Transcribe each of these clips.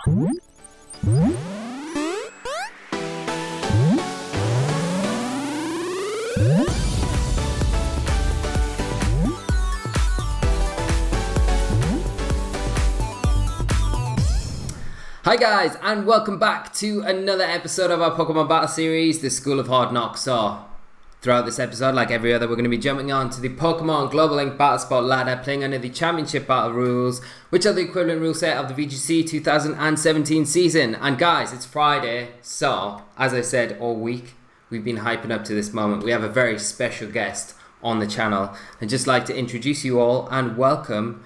Hi guys, and welcome back to another episode of our Pokemon Battle Series, the School of Hard Knocks. So, throughout this episode, like every other, we're going to be jumping on to the Pokemon Global Link Battle Spot ladder, playing under the Championship Battle rules, which are the equivalent rule set of the VGC 2017 season. And guys, it's Friday, so, as I said all week, we've been hyping up to this moment. We have a very special guest on the channel. I'd just like to introduce you all and welcome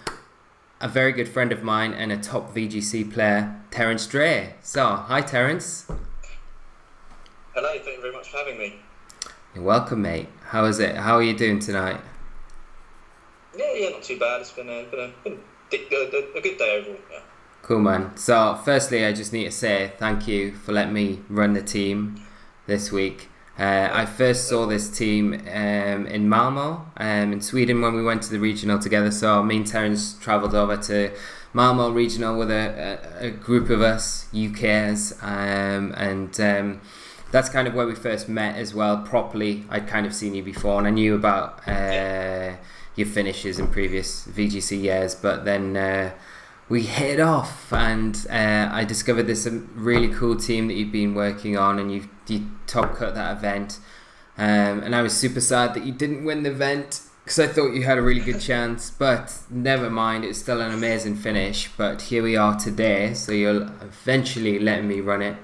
a very good friend of mine and a top VGC player, Terence Dray. So, hi Terence. Hello, thank you very much for having me. You're welcome, mate. How is it? How are you doing tonight? Yeah, not too bad. It's been a good day overall. Yeah. Cool, man. So, firstly, I just need to say thank you for letting me run the team this week. I first saw this team in Malmo, in Sweden, when we went to the regional together. So me and Terence travelled over to Malmo regional with a group of us UKers, and that's kind of where we first met as well properly. I'd kind of seen you before, and I knew about your finishes in previous VGC years, but then we hit off, and I discovered this really cool team that you've been working on, and you top cut that event, and I was super sad that you didn't win the event because I thought you had a really good chance, but never mind, it's still an amazing finish. But here we are today, so you'll eventually let me run it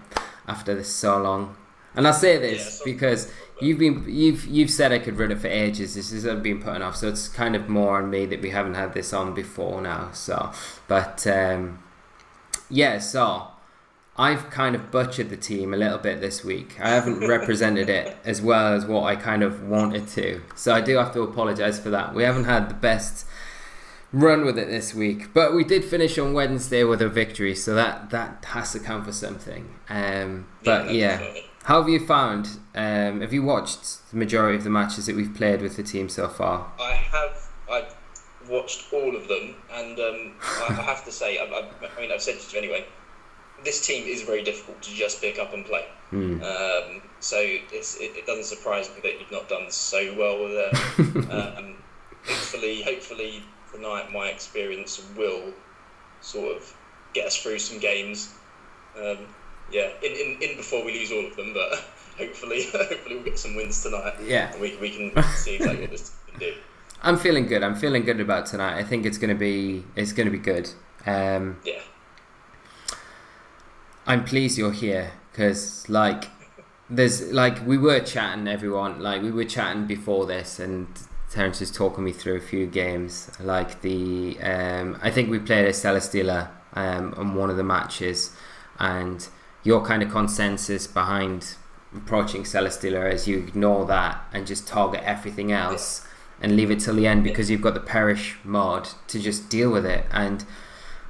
after this so long. And I'll say this because you've said I could run it for ages. This has been putting off, so it's kind of more on me that we haven't had this on before now. So, but so I've kind of butchered the team a little bit this week. I haven't represented it as well as what I kind of wanted to, so I do have to apologise for that. We haven't had the best run with it this week, but we did finish on Wednesday with a victory, so that has to count for something. But yeah. How have you found? Have you watched the majority of the matches that we've played with the team so far? I have. I've watched all of them, and I have to say, I mean, I've said to you anyway, this team is very difficult to just pick up and play. So it doesn't surprise me that you've not done so well with it. Hopefully tonight my experience will sort of get us through some games. In before we lose all of them, but hopefully we'll get some wins tonight. Yeah, and we can see exactly what this team can do. I'm feeling good about tonight. I think it's gonna be good. Yeah. I'm pleased you're here because we were chatting before this, and Terence was talking me through a few games. Like I think we played a Celesteela on one of the matches, and your kind of consensus behind approaching Celesteela is you ignore that and just target everything else and leave it till the end because you've got the perish mod to just deal with it. And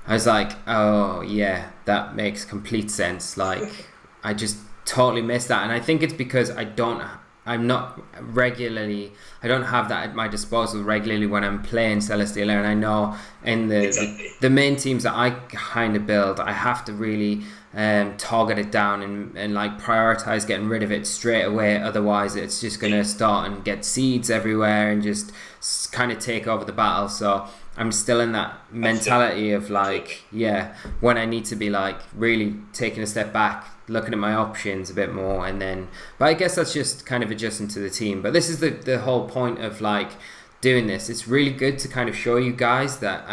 I was like, oh yeah, that makes complete sense. Like, I just totally missed that, and I think it's because I don't have that at my disposal regularly when I'm playing Celesteela, and I know in the main teams that I kind of build, I have to really target it down and like prioritize getting rid of it straight away. Otherwise, it's just going to start and get seeds everywhere and just kind of take over the battle. So I'm still in that mentality of like, when I need to be like really taking a step back, looking at my options a bit more, and then, but I guess that's just kind of adjusting to the team. But this is the whole point of like doing this. It's really good to kind of show you guys that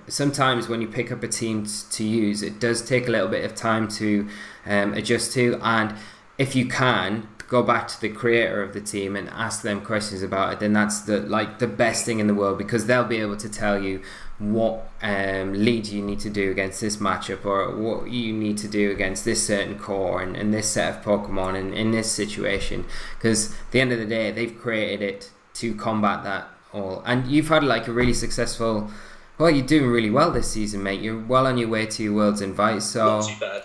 sometimes when you pick up a team to use, it does take a little bit of time to adjust to, and if you can go back to the creator of the team and ask them questions about it, then that's the best thing in the world, because they'll be able to tell you what lead you need to do against this matchup, or what you need to do against this certain core and this set of Pokemon and in this situation, because at the end of the day they've created it to combat that all. And you've had like a really successful, well, you're doing really well this season, mate. You're well on your way to your World's Invite, so not too bad.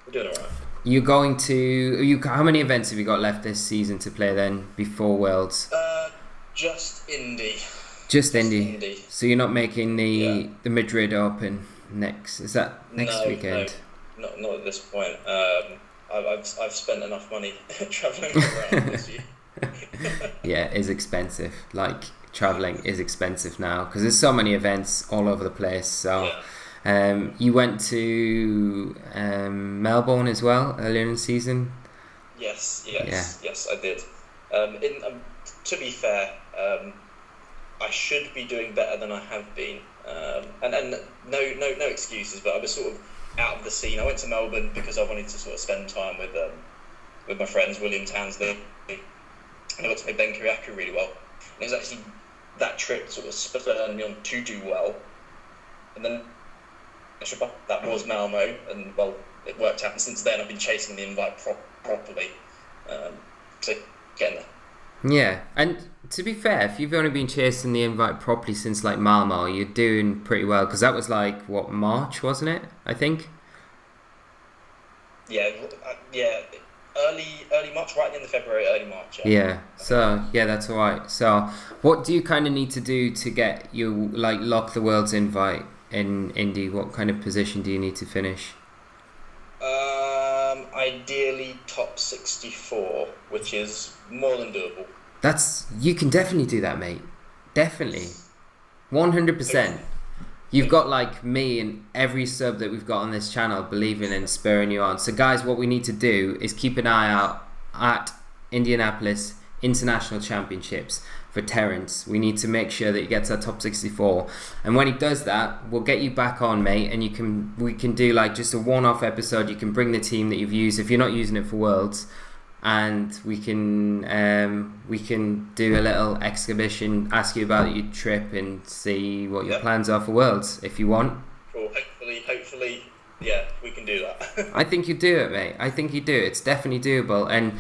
We're doing alright. You're going to how many events have you got left this season to play then before Worlds? Just Indy. Just Indy. So you're not making the Madrid Open next? Is that next weekend? not at this point. I've spent enough money travelling around this year. Yeah, it's expensive. Like, travelling is expensive now because there's so many events all over the place. So, you went to Melbourne as well earlier in the season. Yes, I did. To be fair, I should be doing better than I have been. And no excuses, but I was sort of out of the scene. I went to Melbourne because I wanted to sort of spend time with my friends, William Tansley, and I got to know Ben Kiriakou really well. And it was actually that trip sort of spurred me on to do well. And then that was Malmo, and well, it worked out. And since then, I've been chasing the invite properly. So getting there. Yeah, and to be fair, if you've only been chasing the invite properly since like Malmo, you're doing pretty well because that was like what, March, wasn't it? I think. Yeah. Early March, right at the end of February, early March. Yeah. So yeah, that's all right. So what do you kind of need to do to get you like lock the world's invite in Indy? What kind of position do you need to finish? Ideally top 64, which is more than doable. You can definitely do that, mate. Definitely. 100%. You've got like me and every sub that we've got on this channel believing and spurring you on. So guys, what we need to do is keep an eye out at Indianapolis International Championships for Terence. We need to make sure that he gets our top 64, and when he does that, we'll get you back on, mate, and we can do like just a one-off episode. You can bring the team that you've used if you're not using it for Worlds, and we can do a little exhibition, ask you about your trip and see what your plans are for Worlds if you want. Cool. Hopefully yeah, we can do that. I think you do it, mate. I think you do. It's definitely doable, and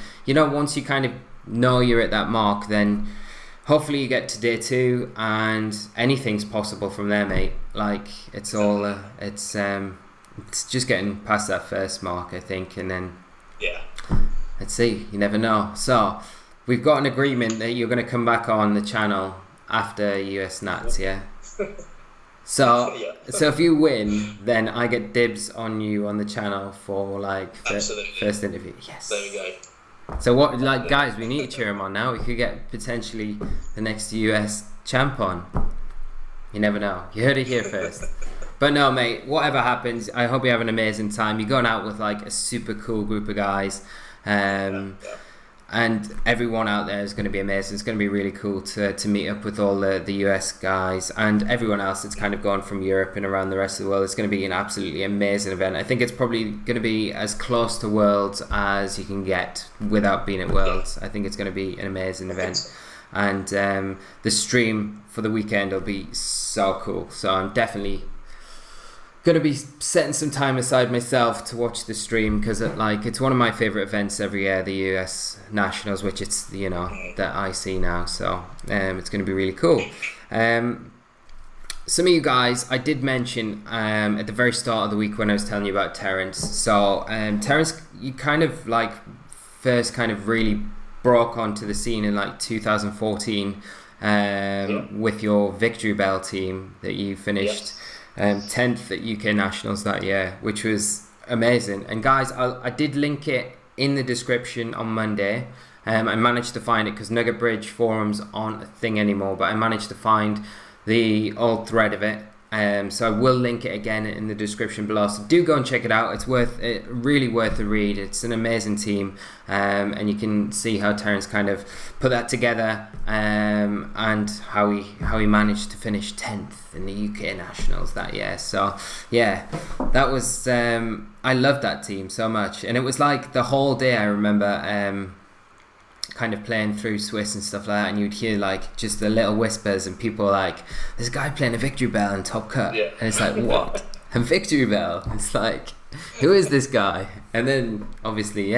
once you kind of know you're at that mark, then hopefully you get to day 2 and anything's possible from there, mate. Like, it's all it's just getting past that first mark, I think, and then let's see, you never know. So we've got an agreement that you're going to come back on the channel after US Nats, yeah? So if you win, then I get dibs on you on the channel for like the first interview. Yes. There we go. So what, like, guys, we need to cheer him on now. We could get potentially the next US champ on. You never know. You heard it here first. But no, mate, whatever happens, I hope you have an amazing time. You're going out with like a super cool group of guys. And everyone out there is going to be amazing. It's going to be really cool to meet up with all the US guys and everyone else that's kind of gone from Europe and around the rest of the world. It's going to be an absolutely amazing event. I think it's probably going to be as close to Worlds as you can get without being at Worlds. I think it's going to be an amazing event. And the stream for the weekend will be so cool. So I'm definitely going to be setting some time aside myself to watch the stream because it's one of my favorite events every year, the US Nationals, which it's that I see now. So it's going to be really cool. Some of you guys I did mention at the very start of the week when I was telling you about Terence. So Terence, you kind of first kind of really broke onto the scene in 2014 with your Victory Bell team that you finished 10th at UK Nationals that year, which was amazing. And guys, I did link it in the description on Monday. I managed to find it because Nugget Bridge forums aren't a thing anymore, but I managed to find the old thread of it. So I will link it again in the description below. So do go and check it out. It's really worth a read. It's an amazing team, and you can see how Terence kind of put that together, and how he managed to finish 10th in the UK Nationals that year. So yeah, that was I loved that team so much, and it was like the whole day. I remember kind of playing through Swiss and stuff like that, and you'd hear just the little whispers and people there's a guy playing a Victory Bell in Top Cut, and it's like, what? A Victory Bell? It's like, who is this guy? And then obviously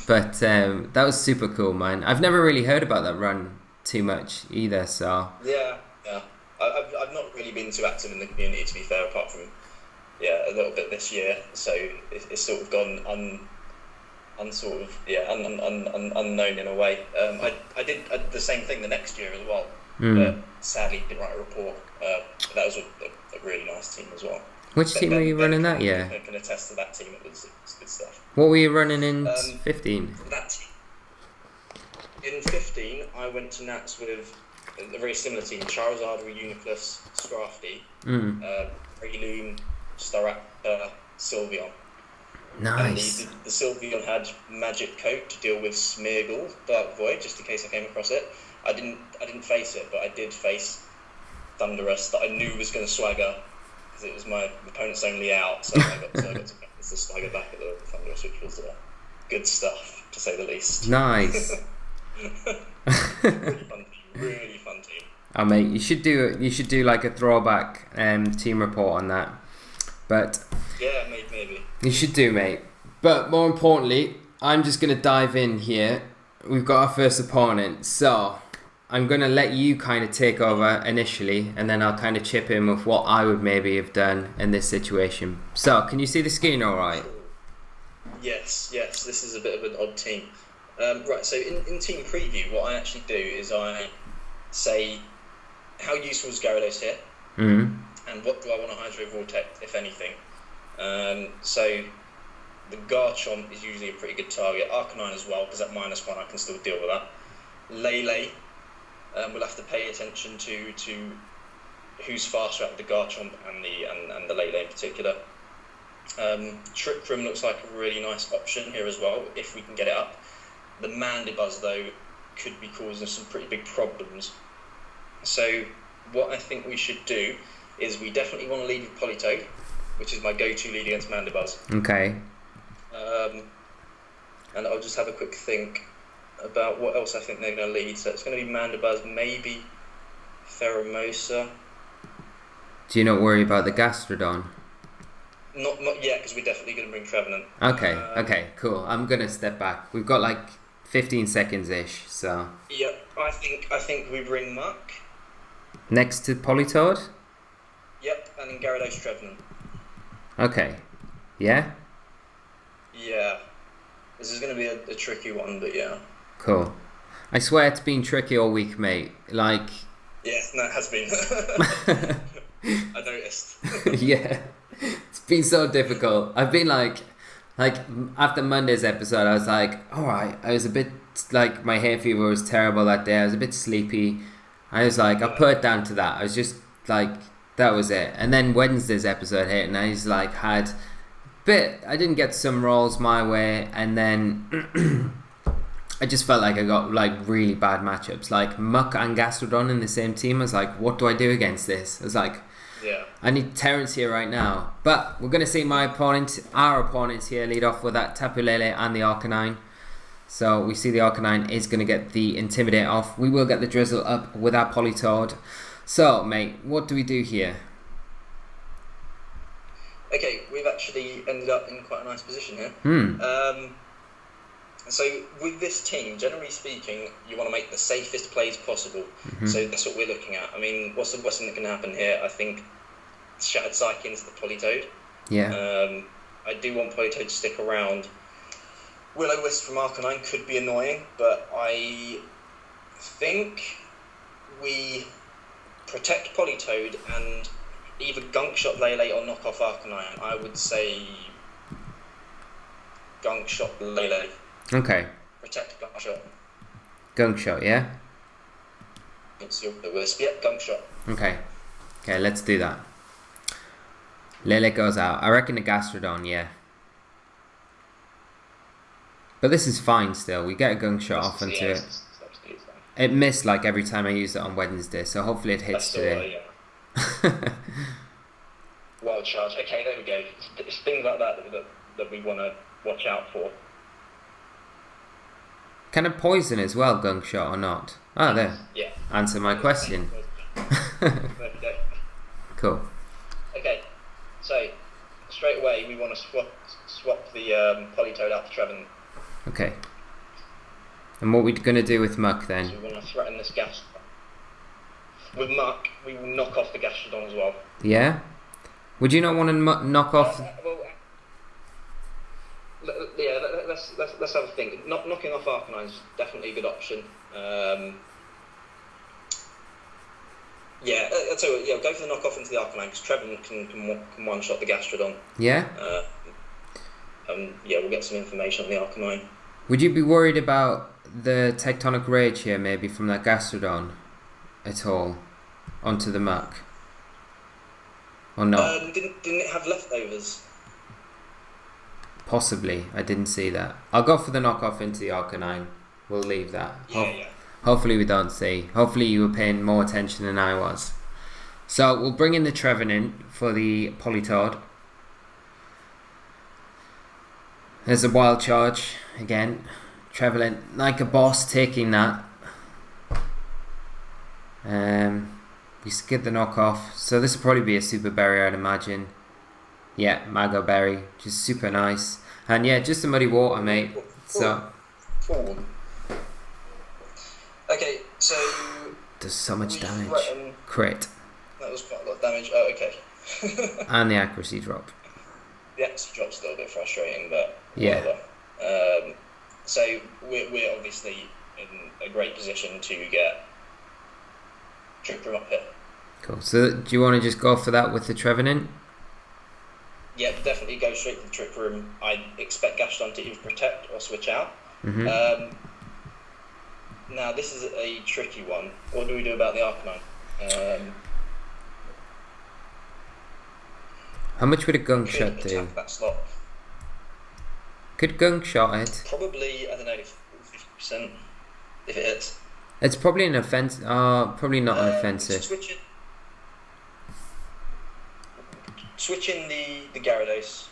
but that was super cool, man. I've never really heard about that run too much either, so I've not really been too active in the community, to be fair, apart from a little bit this year, so it's sort of gone unknown in a way. I did the same thing the next year as well, but sadly didn't write a report. That was a really nice team as well. Which team were you running that year? I can attest to that team. It was good stuff. What were you running in 15? That team. In 15, I went to Nats with a very similar team: Charizard, Uniclus, Scrafty, Breloom, Staraptor, Sylveon. Nice. And the Sylveon had Magic Coat to deal with Smeargle, Dark Void, just in case I came across it. I didn't face it, but I did face Thunderous that I knew was going to swagger because it was my opponent's only out, so I got to get the swagger back at the Thunderous, which was good stuff, to say the least. Nice. Really fun team. Oh mate, you should do like a throwback team report on that. But yeah, maybe. You should do, mate. But more importantly, I'm just gonna dive in here. We've got our first opponent, so I'm gonna let you kind of take over initially, and then I'll kind of chip in with what I would maybe have done in this situation. So, can you see the screen all right? Yes. This is a bit of an odd team. Right, so in team preview, what I actually do is I say, how useful is Gyarados here? And what do I want to Hydro Vortex, if anything? So the Garchomp is usually a pretty good target. Arcanine as well, because at -1 I can still deal with that. Lele, we'll have to pay attention to who's faster at the Garchomp and the Lele in particular. Trick Room looks like a really nice option here as well, if we can get it up. The Mandibuzz, though, could be causing some pretty big problems. So what I think we should do is we definitely want to lead with Politoed, which is my go-to lead against Mandibuzz. Okay. And I'll just have a quick think about what else I think they're going to lead. So it's going to be Mandibuzz, maybe Pheromosa. Do you not worry about the Gastrodon? Not yet, because we're definitely going to bring Trevenant. Okay, cool. I'm going to step back. We've got like 15 seconds-ish, so... Yeah, I think we bring Muck. Next to Politoed? Yep, and then Gyarados Trevenant. Okay. Yeah? Yeah. This is going to be a tricky one, but yeah. Cool. I swear it's been tricky all week, mate. Like... Yeah, no, it has been. I noticed. Yeah. It's been so difficult. I've been like after Monday's episode, I was like, alright, I was a bit, like, my hay fever was terrible that day. I was a bit sleepy. I was like, I put it down to that. I was just like, that was it. And then Wednesday's episode hit, and I just like I didn't get some rolls my way, and then I just felt like I got like really bad matchups, like Muck and Gastrodon in the same team. I was like, what do I do against this? I was like, yeah, I need Terence here right now. But we're going to see our opponents here lead off with that Tapu Lele and the Arcanine. So we see the Arcanine is going to get the Intimidate off. We will get the Drizzle up with our Politoed. So, mate, what do we do here? Okay, we've actually ended up in quite a nice position here. So with this team, generally speaking, you want to make the safest plays possible. So that's what we're looking at. I mean, what's the worst thing that can happen here? I think Shattered Psyche into the Politoed. Yeah. I do want Politoed to stick around. Will-O-Wisp from Arcanine could be annoying, but I think we protect Politoed and either Gunk Shot Lele or knock off Arcanine. I would say Gunk Shot Lele. Okay. Protect Gunk Shot. Gunk Shot, yeah? It's your Wisp. Yep, Gunk Shot. Okay, let's do that. Lele goes out. I reckon the Gastrodon, yeah. But this is fine still. We get a Gunk Shot off into it. It missed like every time I used it on Wednesday, so hopefully it hits today. Yeah. Wild Charge. Okay, there we go. It's things like that we want to watch out for. Can it poison as well, Gunk Shot, or not? Oh, there. Yeah. Answer my question. There we go. Cool. Okay, so straight away we want to swap the Politoed out for Trevenant. Okay. And what are we going to do with Muck then? So we want to threaten this Gastrodon. With Muck, we will knock off the Gastrodon as well. Yeah? Would you not want to knock off... Let's have a think. Knocking off Arcanine is definitely a good option. Yeah, I'll tell you what, yeah, go for the knockoff into the Arcanine, because Trevenant can one-shot the Gastrodon. Yeah? Yeah, we'll get some information on the Arcanine. Would you be worried about the Tectonic Rage here, maybe, from that Gastrodon at all? Onto the muck? Or not? Didn't it have leftovers? Possibly. I didn't see that. I'll go for the knockoff into the Arcanine. We'll leave that. Yeah. Hopefully we don't see. Hopefully you were paying more attention than I was. So we'll bring in the Trevenant for the Politoed. There's a Wild Charge again. Trevenant like a boss taking that. We skid the knockoff. So this will probably be a Super Berry, I'd imagine. Yeah, Mago Berry. Just super nice. And yeah, just a Muddy Water, mate. So. Okay, so. Does so much damage. Crit. That was quite a lot of damage. Oh, okay. And the accuracy drop. The accuracy drop's still a bit frustrating, but yeah. whatever. So we're obviously in a great position to get Trick Room up here. Cool. So do you want to just go for that with the Trevenant? Yeah, definitely go straight to the Trick Room. I expect Gastrodon to either protect or switch out. Mm-hmm. Now this is a tricky one. What do we do about the Arcanine? How much would a Gunk Shot do? That slot. Could Gunk Shot it? Probably, I don't know, 50% if it hits. It's probably an offensive. Probably not an offensive. Switch in the Gyarados.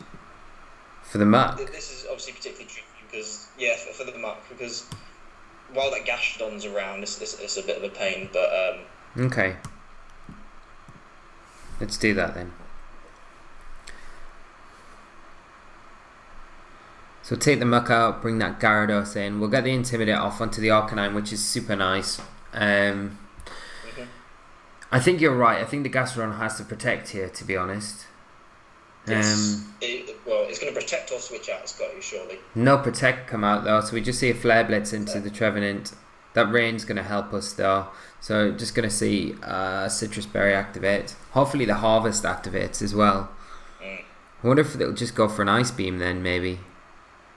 For the muck? This is obviously particularly tricky because, yeah, for the muck, because while that Gastrodon's around, it's a bit of a pain, but... Okay. Let's do that then. So take the muck out, bring that Gyarados in. We'll get the Intimidate off onto the Arcanine, which is super nice. I think you're right. I think the Gastrodon has to protect here, to be honest. It's going to protect or switch out, it's got you, surely. No protect come out, though, so we just see a Flare Blitz into the Trevenant. That Rain's going to help us, though. So just going to see Citrus Berry activate. Hopefully the Harvest activates as well. I wonder if it'll just go for an Ice Beam then, maybe.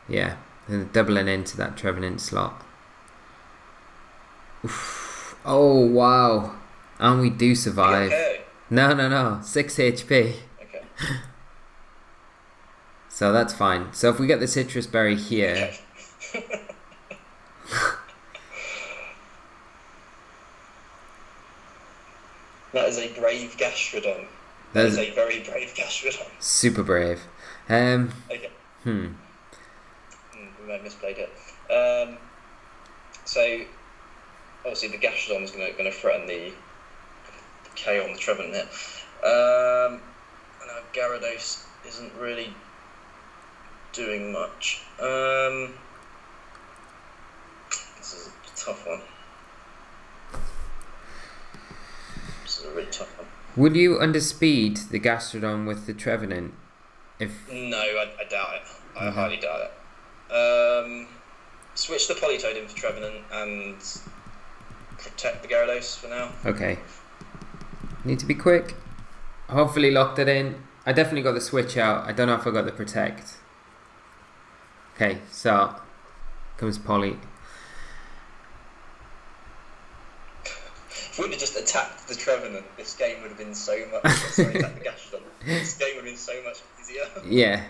Yeah, and doubling into that Trevenant slot. Oof. Oh, wow. And we do survive. Okay. No. 6 HP. Okay. So that's fine. So if we get the Citrus Berry here... Okay. That is a brave Gastrodon. That is a very brave Gastrodon. Super brave. Okay. We may have misplayed it. So, obviously the Gastrodon is going to threaten the KO on the Trevenant here. And our Gyarados isn't really doing much. This is a tough one. This is a really tough one. Would you underspeed the Gastrodon with the Trevenant? No, I doubt it. I highly doubt it. Switch the Politoed in for Trevenant and protect the Gyarados for now. Okay. Need to be quick. Hopefully locked it in. I definitely got the switch out. I don't know if I got the protect. Okay, so comes Poly. If we would have just attacked the Trevenant, this game would have been so much... Sorry, attack the Gastrodon. This game would have been so much easier. Yeah.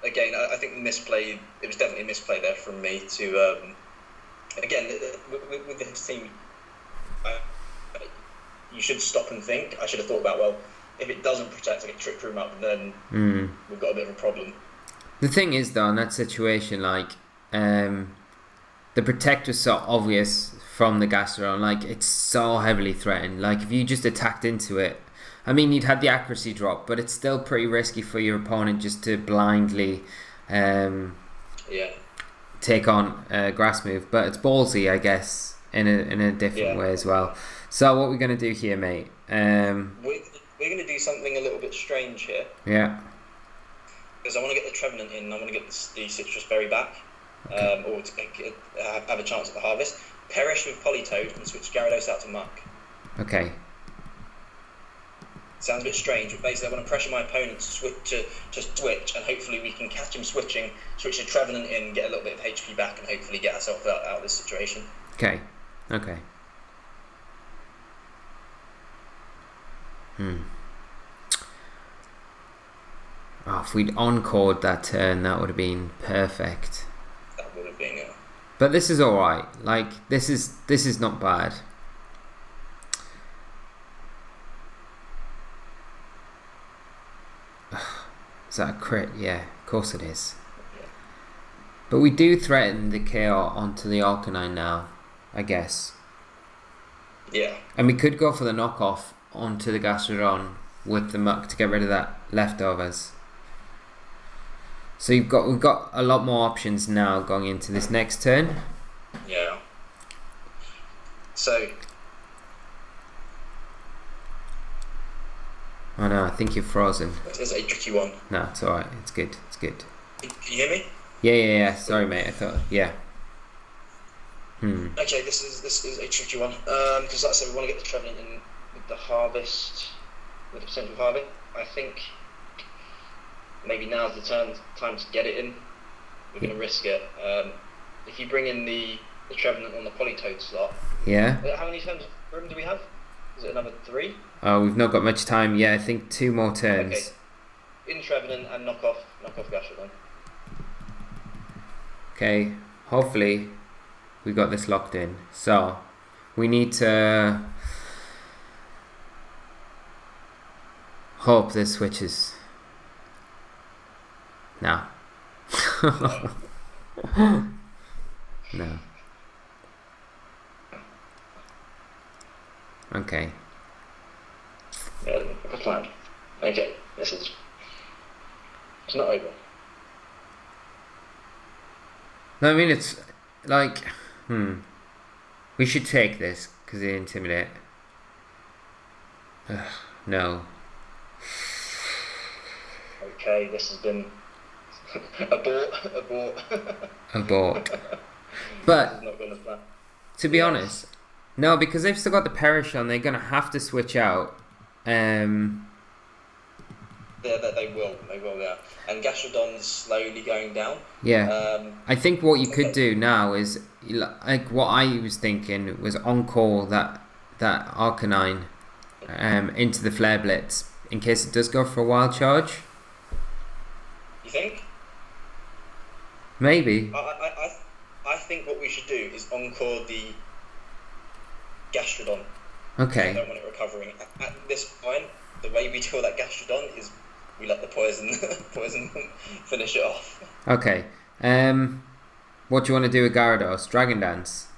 Again, I think misplay. It was definitely a misplay there from me to. Again, with this team, you should stop and think. I should have thought about, well, if it doesn't protect, I get Trick Room up, then we've got a bit of a problem. The thing is, though, in that situation, like, the protect was so obvious from the Gastrodon. Like, it's so heavily threatened. Like, if you just attacked into it, I mean, you'd had the accuracy drop, but it's still pretty risky for your opponent just to blindly take on a grass move. But it's ballsy, I guess, in a different way as well. So what we're going to do here, mate? We're going to do something a little bit strange here. Yeah. Because I want to get the Trevenant in and I want to get the Citrus Berry back. or to have a chance at the harvest. Perish with Polytoad and switch Gyarados out to Muck. Okay. Sounds a bit strange, but basically I want to pressure my opponent to switch, and hopefully we can catch him switching, switch the Trevenant in, get a little bit of HP back, and hopefully get ourselves out of this situation. Okay. Oh, if we'd encored that turn, that would have been perfect. That would have been, yeah. But this is alright. Like, this is not bad. Is that a crit? Yeah, of course it is. Yeah. But we do threaten the KO onto the Arcanine now, I guess. Yeah. And we could go for the knockoff onto the Gastrodon with the Muck to get rid of that leftovers. So we've got a lot more options now going into this next turn. Yeah. So. Oh no, I think you're frozen. It is a tricky one. No, it's alright. It's good. Can you hear me? Yeah. Sorry, mate. I thought. Yeah. Okay, this is a tricky one. Because like I said, we want to get the Trevenant in with the harvest, with the potential harvest. I think maybe now's the time to get it in. We're going to risk it. If you bring in the Trevenant on the Polytoad slot. Yeah. How many turns of room do we have? Is it another 3? Oh, we've not got much time. Yeah, I think 2 more turns. Okay. In Trevenant and knock off Gastrodon. Okay, hopefully we got this locked in. So we need to hope this switches. No. No. Okay. Yeah, like a plan. Okay, it's not over. No, I mean it's like, we should take this because they intimidate. No. Okay, this has been abort. But this is not going to plan. To be honest, no, because they've still got the Perish on, they're gonna have to switch out. Yeah, they will, yeah. And Gastrodon's slowly going down. Yeah. I think what you could do now is, like what I was thinking was on-call that Arcanine into the Flare Blitz in case it does go for a wild charge. You think? Maybe. I think what we should do is encore the Gastrodon. Okay. I don't want it recovering. At this point, the way we deal with that Gastrodon is we let the poison finish it off. Okay. What do you want to do with Gyarados? Dragon Dance?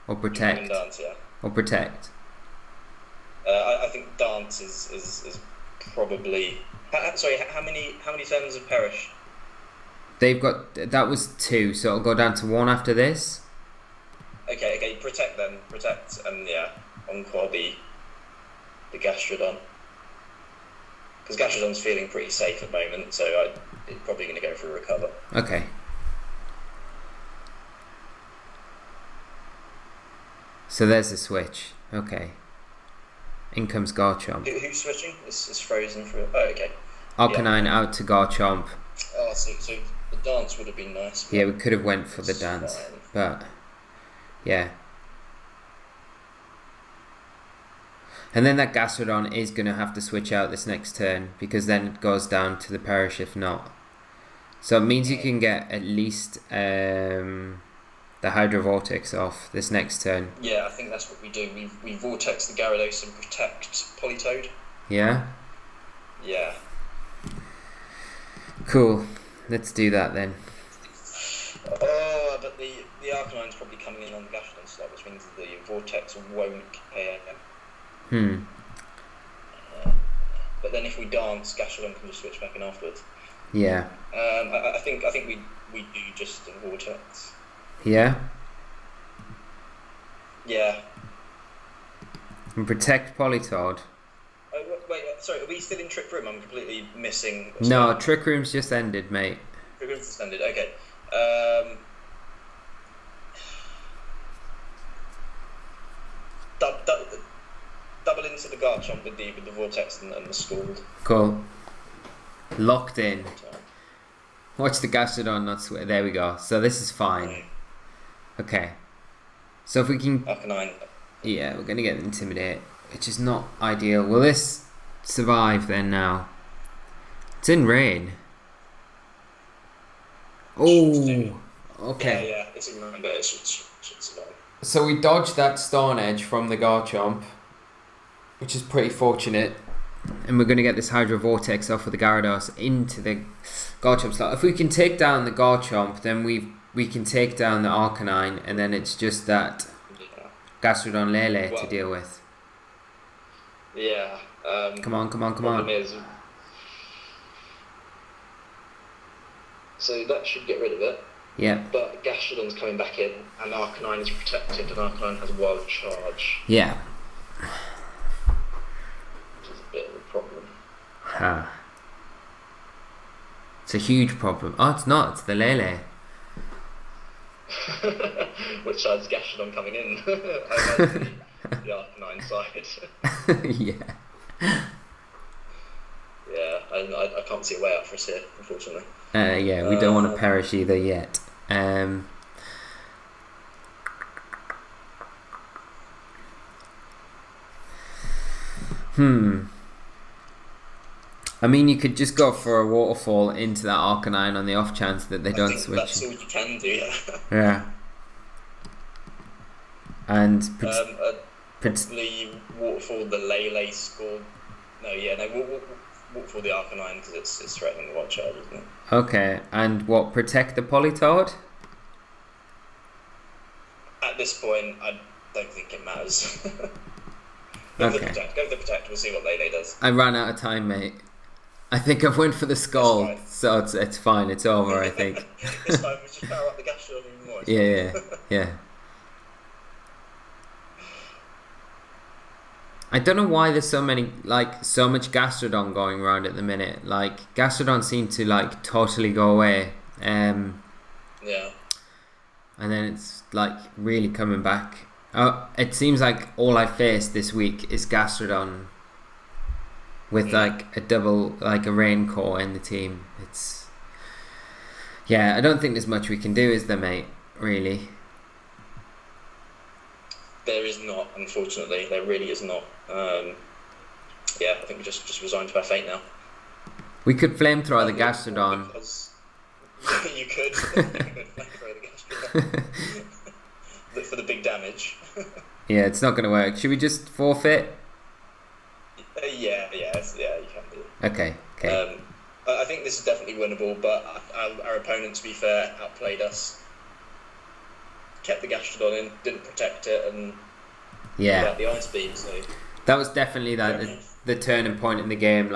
Or Protect? Dragon Dance, yeah. Or Protect? I think Dance is probably... Sorry, how many turns of Perish? They've got... That was 2, so it'll go down to 1 after this. Okay, Protect then. Protect and, yeah, encore the Gastrodon. Because Gastrodon's feeling pretty safe at the moment, so it's probably going to go for a recover. Okay. So there's the switch. Okay. In comes Garchomp. Who's switching? It's frozen for... Oh, okay. Arcanine out to Garchomp. Oh, so the dance would have been nice. Yeah, we could have went for the dance. Fine. But, yeah. And then that Gastrodon is going to have to switch out this next turn because then it goes down to the Perish if not. So it means you can get at least the Hydro Vortex off this next turn. Yeah, I think that's what we do. We Vortex the Gyarados and protect Polytoad. Yeah? Yeah. Cool. Let's do that then. Oh, but the Arcanine's probably coming in on the Gastrodon slot, which means the Vortex won't KM. But then if we dance, Gastrodon can just switch back in afterwards. Yeah. I think we do just the Vortex. Yeah? Yeah. And protect Polytoad. Oh, wait, sorry, are we still in Trick Room? I'm completely missing... No, Trick Room's just ended, mate. Trick Room's just ended, okay. Garchomp with the Vortex and the Scald. Cool. Locked in. Watch the Gastrodon not swear. There we go. So this is fine. Okay. So if we can... Arcanine. Yeah, we're going to get Intimidate, which is not ideal. Will this survive then now? It's in rain. Oh, okay. Yeah, it's in rain, but it should survive. So we dodged that Stone Edge from the Garchomp, which is pretty fortunate. And we're going to get this Hydro Vortex off of the Gyarados into the Garchomp slot. If we can take down the Garchomp, then we can take down the Arcanine, and then it's just that Gastrodon Lele to deal with. Yeah. Come on. Is, so that should get rid of it. Yeah. But Gastrodon's coming back in, and Arcanine is protected, and Arcanine has Wild Charge. Yeah. Which is a bit of a problem. Ha. It's a huge problem. Oh, it's not. It's the Lele. Which side's Gastrodon coming in? I imagine the Arcanine side. Yeah. Yeah, I can't see a way out for us here, unfortunately. Yeah, we don't want to perish either yet. I mean, you could just go for a waterfall into that Arcanine on the off chance that they don't switch. That's all you can do, yeah. Yeah. And probably waterfall the Lele score. Waterfall the Arcanine because it's threatening the Wild Charge, isn't it? Okay, and what, protect the Politoed? At this point, I don't think it matters. Go for the Protect, we'll see what Lele does. I ran out of time, mate. I think I've went for the Scald, so it's fine, it's over, I think. It's fine, we just power up the Gastrodon even more. Yeah. I don't know why there's so much Gastrodon going around at the minute. Like, Gastrodon seem to, totally go away. Yeah. And then it's, really coming back. It seems like all I faced this week is Gastrodon with, a double, a Raincore in the team. It's... Yeah, I don't think there's much we can do, is there, mate? Really? There is not, unfortunately. There really is not. I think we just resigned to our fate now. We could flamethrower the Gastrodon. You could. Flamethrower the Gastrodon. For the big damage. Yeah, it's not going to work. Should we just forfeit? Yeah, you can do. Okay. I think this is definitely winnable, but our opponent, to be fair, outplayed us. Kept the Gastrodon in, didn't protect it, and got the Ice Beam. So that was definitely the turning point in the game.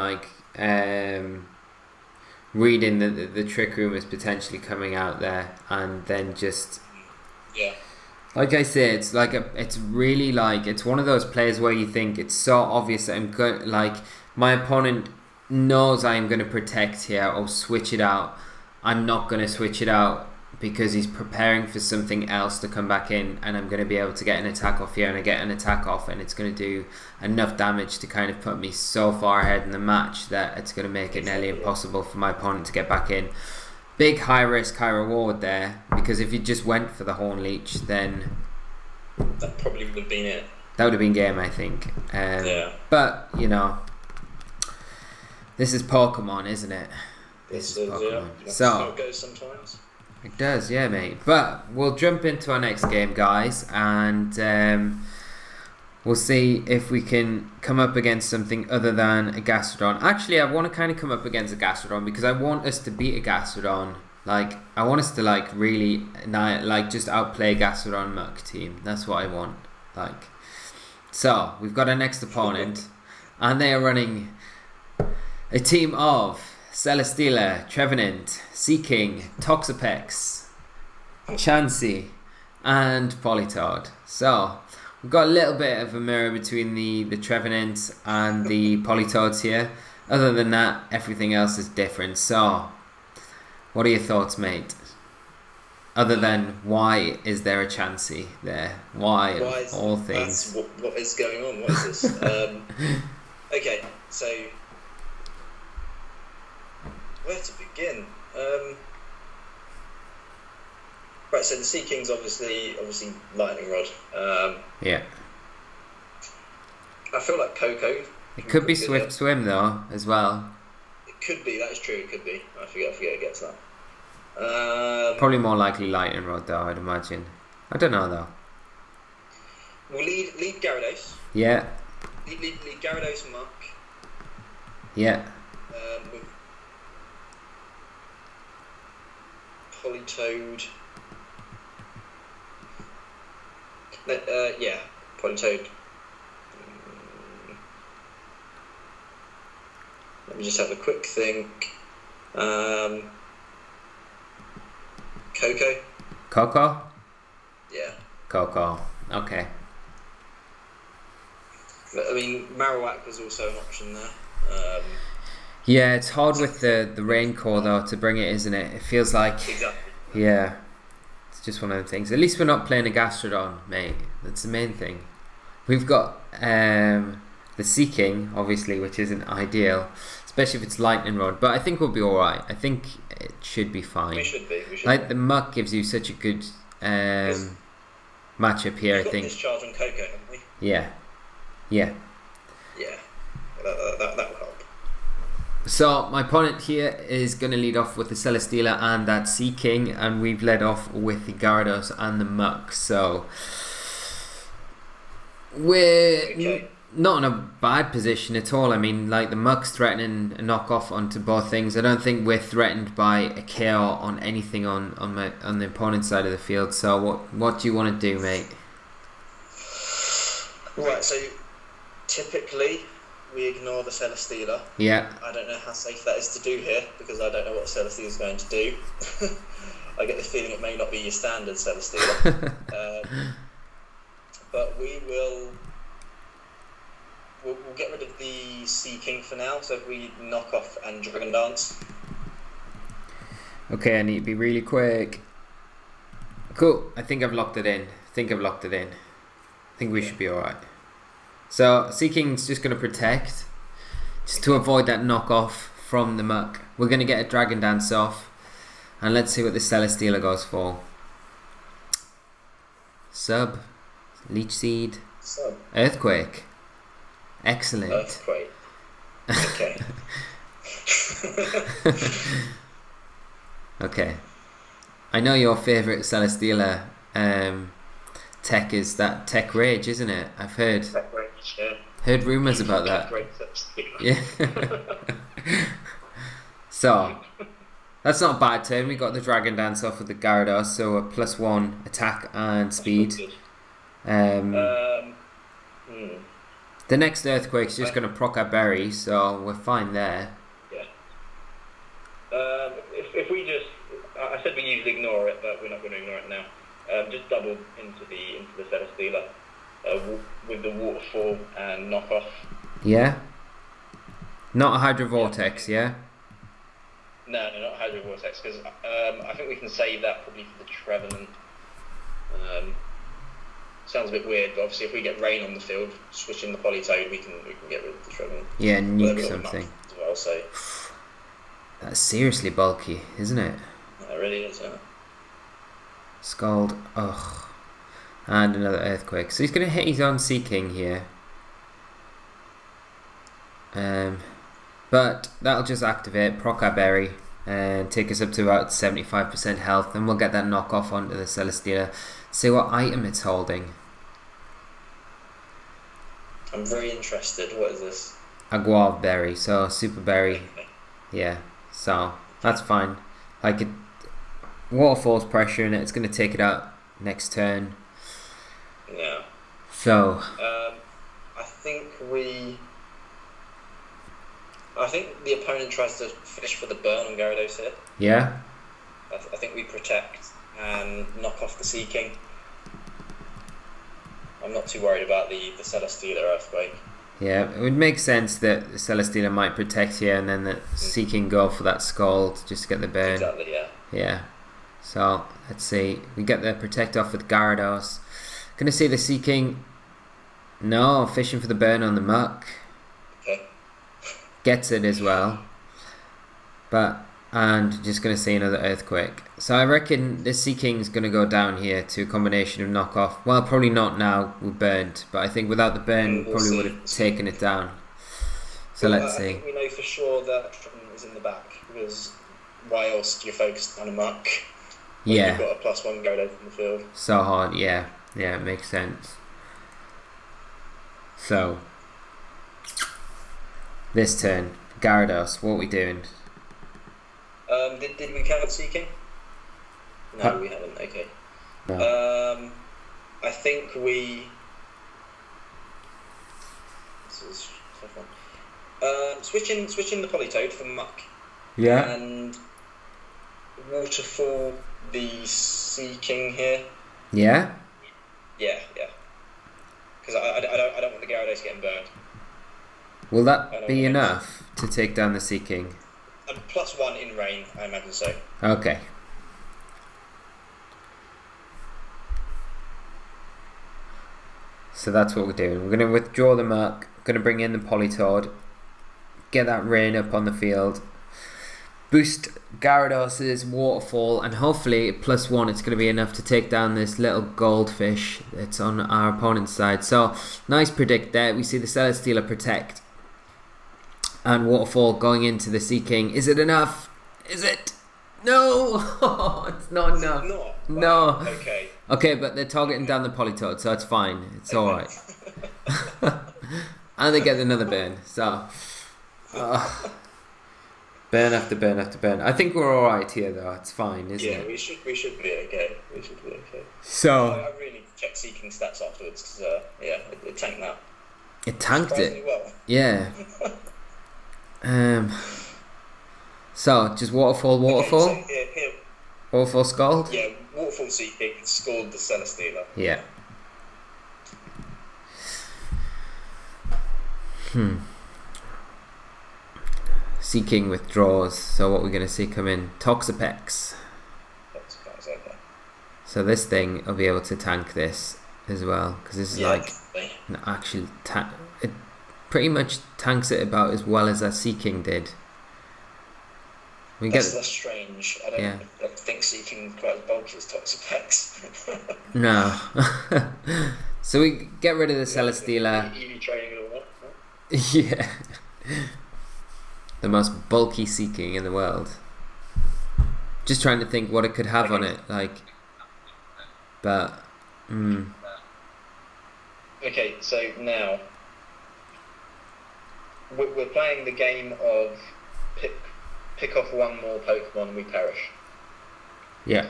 Reading the Trick Room is potentially coming out there, and then just like I say, it's it's really it's one of those plays where you think it's so obvious that I'm good. My opponent knows I'm going to protect here or switch it out. I'm not going to switch it out because he's preparing for something else to come back in, and I'm going to be able to get an attack off here, and I get an attack off, and it's going to do enough damage to kind of put me so far ahead in the match that it's going to make it nearly impossible for my opponent to get back in. Big high risk, high reward there, because if you just went for the Horn Leech, then that probably would have been it. That would have been game, I think. But, this is Pokemon, isn't it? This is Pokemon. Yeah. So how it goes sometimes. It does, yeah, mate. But we'll jump into our next game, guys, and we'll see if we can come up against something other than a Gastrodon. Actually, I want to kind of come up against a Gastrodon because I want us to beat a Gastrodon. I want us to really just outplay Gastrodon Muck team. That's what I want. So we've got our next opponent, and they are running a team of Celesteela, Trevenant, Seaking, Toxapex, Chansey, and Politoed. So we've got a little bit of a mirror between the Trevenants and the Politoeds here. Other than that, everything else is different. So, what are your thoughts, mate? Other than why is there a Chansey there? Why of all things? What is going on? What is this? Okay, so where to begin? Right, so the Sea King's obviously lightning rod. Yeah. I feel like Coco. It could be Swift Swim though, as well. It could be. That is true. It could be. I forget it gets that. Probably more likely lightning rod though, I'd imagine. I don't know though. We'll lead Gyarados. Yeah. Lead Gyarados and Muck. Yeah. With Politoed. Yeah, Politoed. Let me just have a quick think. Coco? Yeah. Coco. Okay. But, I mean, Marowak was also an option there. Yeah, it's hard with the rain core though to bring it, isn't it? It feels like... Exactly. Yeah. It's just one of the things. At least we're not playing a Gastrodon, mate. That's the main thing. We've got the Sea King, obviously, which isn't ideal, especially if it's Lightning Rod. But I think we'll be alright. I think it should be fine. We should be. The Muck gives you such a good matchup here, I think. We've got discharge on Coco, haven't we? Yeah. Yeah. Yeah. That will help. So my opponent here is going to lead off with the Celesteela and that Sea King, and we've led off with the Gyarados and the Muck. So we're not in a bad position at all. I mean, like, the Muck's threatening a knockoff onto both things. I don't think we're threatened by a KO on anything on the opponent's side of the field. So what do you want to do, mate? Right, so typically we ignore the Celesteela. Yeah. I don't know how safe that is to do here, because I don't know what Celesteela is going to do. I get the feeling it may not be your standard Celesteela. But we'll get rid of the Sea King for now, so if we knock off and Dragon Dance. Okay, I need to be really quick. Cool, I think I've locked it in. I think we should be alright. So, Sea King's just going to protect, just to avoid that knockoff from the Muck. We're going to get a Dragon Dance off, and let's see what the Celesteela goes for. Sub, Leech Seed, Earthquake. Excellent. Earthquake. Okay. Okay. I know your favourite Celesteela tech is that Tech Rage, isn't it? I've heard. Tech Rage, yeah. Heard rumours about that. Yeah. So, that's not a bad turn. We got the Dragon Dance off with the Gyarados, so a +1 attack and speed. The next Earthquake's just going to proc our Berry, so we're fine there. Yeah. If we just... I said we usually ignore it, but we're not going to ignore it now. Just double into the Celesteela with the Waterfall and knock off. Yeah? Not a Hydro Vortex, yeah? No, not Hydro Vortex, because I think we can save that probably for the Trevenant. Sounds a bit weird, but obviously if we get rain on the field, switching the Politoed, we can get rid of the Trevenant. Yeah, nuke something. As well, so. That's seriously bulky, isn't it? It really is, yeah. Scald, ugh. And another Earthquake. So he's going to hit his own Sea King here. But that'll just activate, proc our Berry, and take us up to about 75% health, and we'll get that knockoff onto the Celesteela. See what item it's holding. I'm very interested. What is this? A Guava Berry, so Super Berry. Yeah, so that's fine. Like, Waterfall's pressure in it, it's going to take it out next turn. Yeah. So I think the opponent tries to fish for the burn on Gyarados here. Yeah. I think we protect and knock off the Sea King. I'm not too worried about the Celesteela Earthquake. Yeah, it would make sense that the Celesteela might protect here, and then the Sea King go for that Scald just to get the burn. Exactly, yeah. Yeah. So let's see. We get the protect off with Gyarados. Gonna see the Sea King. No, fishing for the burn on the Muck. Okay. gets it as well. And just going to see another earthquake. So I reckon the Sea King's going to go down here to a combination of knockoff. Well, probably not now with burned, but I think without the burn, probably would have taken it down. So let's see. I think we know for sure that Trevor is in the back, because why else do you focus on a muck? Yeah. You've got a +1 go from the field. So hard, yeah. Yeah, it makes sense. So, this turn, Gyarados, what are we doing? Did we count Sea King? No, we haven't. Okay. No. I think we. This is a tough one. Switching the Politoed for Muck. Yeah. And Waterfall the Sea King here. Yeah. Yeah. Because I don't want the Gyarados getting burned. Will that be enough to take down the Sea King? +1 in rain, I imagine so. Okay. So that's what we're doing. We're going to withdraw the Muck, going to bring in the Politoed, get that rain up on the field, boost Gyarados' Waterfall, and hopefully +1 it's going to be enough to take down this little goldfish that's on our opponent's side. So, nice predict there. We see the Celesteela Protect and Waterfall going into the Sea King. Is it enough? Is it? No! It's not enough. It's not? No. Okay. Okay, but they're targeting down the Politoed, so it's fine. It's alright. And they get another burn, so... burn after burn after burn. I think we're alright here, though. It's fine, isn't it? Yeah, we should be okay. So... I really need to check Sea King stats afterwards, because, it tanked that. It tanked it? Well. Yeah. So, just Waterfall. Okay, so here. Waterfall Scald? Yeah, Waterfall Sea King scored the Celesteela. Yeah. Sea King withdraws, so what we're going to see come in? Toxapex. Okay. So this thing will be able to tank this as well, because this is an actual tank. It pretty much tanks it about as well as that Sea King did. That's strange. I don't think Sea King quite as bulky as Toxapex. No. So we get rid of the Celesteela. EV training and all that. Huh? Yeah. The most bulky Sea King in the world. Just trying to think what it could have on it, but. Okay, so now we're playing the game of pick off one more Pokemon and we perish. Yeah.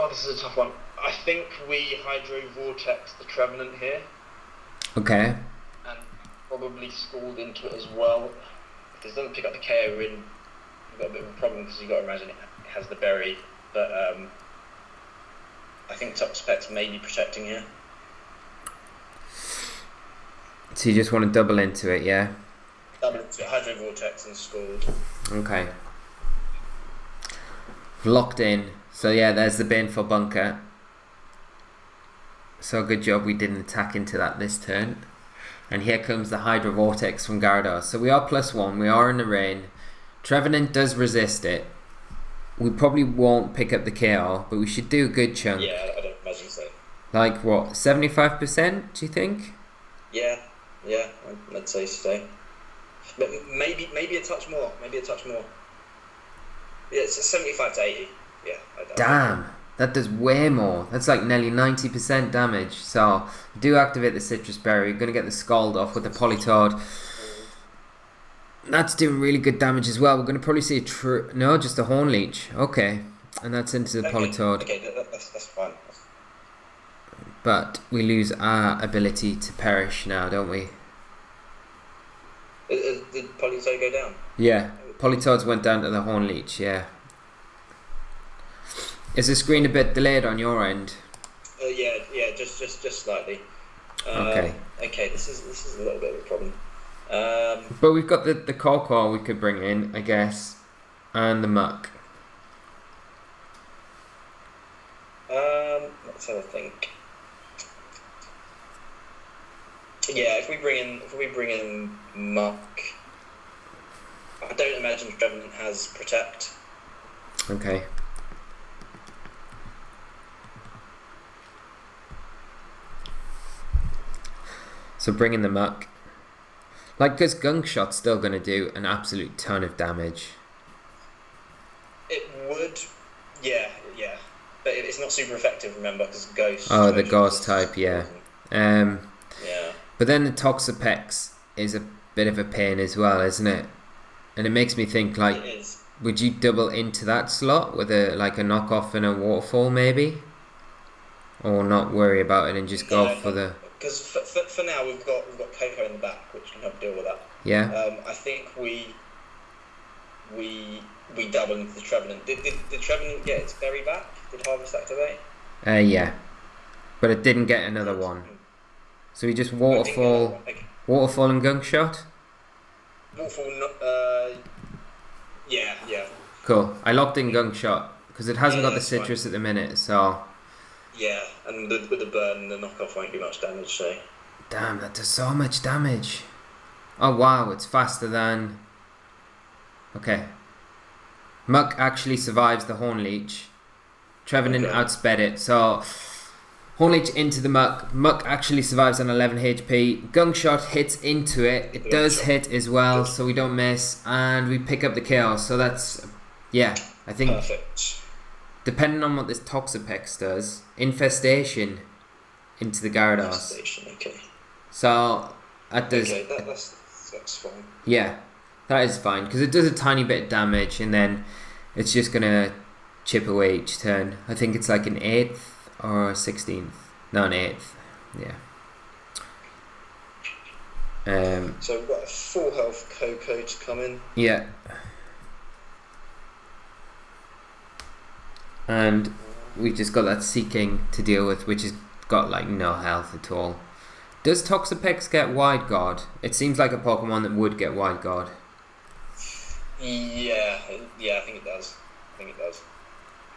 This is a tough one. I think we Hydro Vortex the Trevenant here. Okay. And probably Scald into it as well. If it doesn't pick up the KO in, you've got a bit of a problem, because you've got to imagine it has the berry. But I think Toxapex may be protecting here. So you just want to double into it, yeah? Double into it, Hydro Vortex and Scald. Okay. Locked in. So yeah, there's the Baneful Bunker. So good job we didn't attack into that this turn. And here comes the Hydro Vortex from Gyarados. So we are +1, we are in the rain. Trevenant does resist it. We probably won't pick up the KO, but we should do a good chunk. Yeah, I don't imagine so. Like what, 75%, do you think? Yeah, I'd say so. But maybe a touch more. Yeah, it's 75 to 80. Yeah. Damn, that does way more. That's like nearly 90% damage. So, do activate the Citrus Berry. We're going to get the Scald off with the Politoed. That's doing really good damage as well. We're going to probably see just a Horn Leech. Okay, and that's into the Politoed. Okay, that's fine. But we lose our ability to perish now, don't we? Did Politoed go down? Yeah, Politoeds went down to the Horn Leech, yeah. Is the screen a bit delayed on your end? Yeah, just slightly. Okay. Okay, this is a little bit of a problem. But we've got the Corcor we could bring in, I guess, and the Muck. Let's have a think. Yeah, if we bring in Muck, I don't imagine Trevenant has Protect. Okay. So bring in the Muck. Like, because Gunk Shot's still going to do an absolute ton of damage. It would, yeah. But it's not super effective, remember, because Ghost. Oh, the Ghost type, yeah. Yeah. But then the Toxapex is a bit of a pain as well, isn't it? And it makes me think, like, it is. Would you double into that slot with a knockoff and a waterfall, maybe? Or not worry about it and just go for the... Because for now we've got Coco in the back, which can help deal with that. Yeah. I think we double into the Trevenant. Did Trevenant get its berry back? Did Harvest activate? Yeah. But it didn't get another one. So we just waterfall and Gunk Shot? Waterfall, yeah. Cool. I locked in Gunk Shot because it hasn't got the citrus at the minute, so... Yeah, and with the burn, the knockoff won't do much damage, so... Damn, that does so much damage. Oh wow, it's faster than... Okay. Muck actually survives the Horn Leech. Trevenant outsped it, so... Horn Leech into the Muck. Muck actually survives on 11 HP. Gunk Shot hits into it. It does hit as well, so we don't miss. And we pick up the kill, so that's... Yeah, I think... Perfect. Depending on what this Toxapex does, Infestation into the Gyarados. Infestation, okay. So that does. Okay, that's fine. Yeah, that is fine because it does a tiny bit of damage and then it's just gonna chip away each turn. I think it's like an 8th or a 16th. No, an 8th. Yeah. So we've got a full health Coco to come in. Yeah. And we just got that Seeking to deal with, which has got like no health at all. Does Toxapex get Wide Guard? It seems like a Pokemon that would get Wide Guard. Yeah, I think it does.